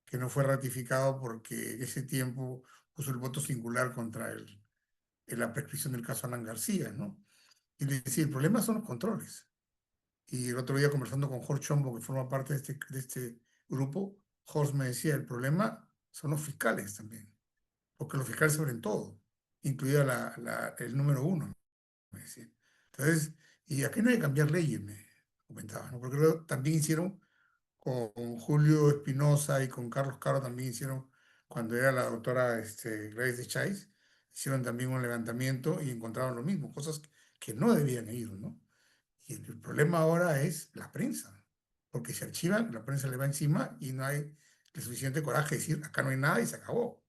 que no fue ratificado porque en ese tiempo puso el voto singular contra en la prescripción del caso Alan García, ¿no? Y le decía, el problema son los controles. Y el otro día conversando con Jorge Chombo, que forma parte de este grupo, Jorge me decía, el problema son los fiscales también, porque los fiscales saben todo, incluida el número 1, me decía. Entonces, y aquí no hay que cambiar leyes, me comentaba, ¿no? Porque luego también hicieron con Julio Espinosa y con Carlos Caro también hicieron, cuando era la doctora Gladys de Chais, hicieron también un levantamiento y encontraron lo mismo, cosas que no debían ir, ¿no? Y el problema ahora es la prensa, porque se archivan, la prensa le va encima y no hay el suficiente coraje de decir, acá no hay nada y se acabó,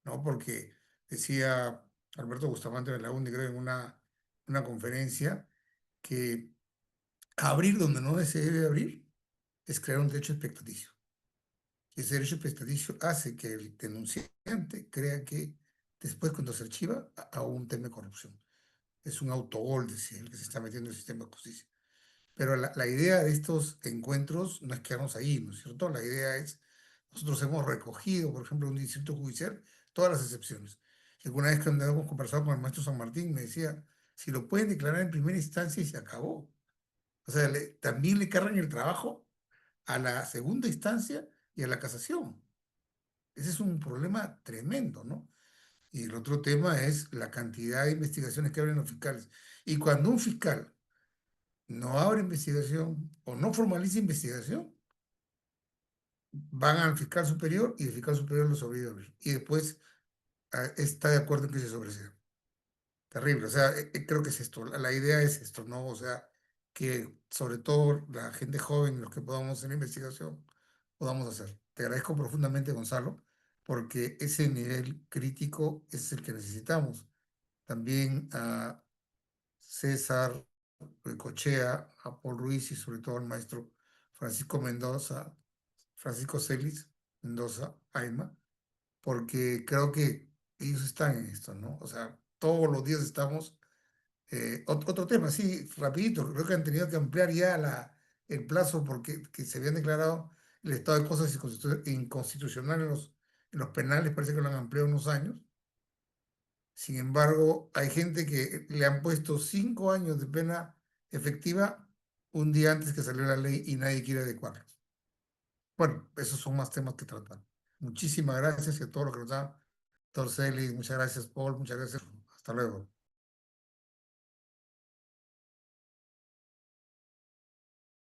¿no? Porque decía Alberto Bustamante de la UNDI, creo, en una conferencia, que abrir donde no se debe abrir es crear un derecho expectaticio. Ese derecho expectaticio hace que el denunciante crea que después, cuando se archiva, aún teme corrupción. Es un autogol, decía el que se está metiendo en el sistema de justicia. Pero la idea de estos encuentros no es quedarnos ahí, ¿no es cierto? La idea es, nosotros hemos recogido, por ejemplo, en un distrito judicial, todas las excepciones. Y alguna vez que hemos conversado con el maestro San Martín, me decía, si lo pueden declarar en primera instancia y se acabó. O sea, también le cargan el trabajo a la segunda instancia y a la casación. Ese es un problema tremendo, ¿no? Y el otro tema es la cantidad de investigaciones que abren los fiscales. Y cuando un fiscal no abre investigación o no formaliza investigación, van al fiscal superior y el fiscal superior lo sobrevive. Y después está de acuerdo en que se sobresea. Terrible. O sea, creo que es esto. La idea es esto, ¿no? O sea, que sobre todo la gente joven, los que podamos hacer investigación, podamos hacer. Te agradezco profundamente, Gonzalo, porque ese nivel crítico es el que necesitamos. También a César Cochea, a Paul Ruiz y sobre todo al maestro Francisco Mendoza, Francisco Celis Mendoza, Aima, porque creo que ellos están en esto, ¿no? O sea, todos los días estamos. Otro tema, sí, rapidito, creo que han tenido que ampliar ya el plazo porque que se habían declarado el estado de cosas inconstitucional en los penales, parece que lo han ampliado unos años. Sin embargo, hay gente que le han puesto 5 años de pena efectiva un día antes que salió la ley y nadie quiere adecuarlos. Bueno, esos son más temas que tratar. Muchísimas gracias y a todos los que nos dan. Doctor Celis, muchas gracias, Paul, muchas gracias. Hasta luego.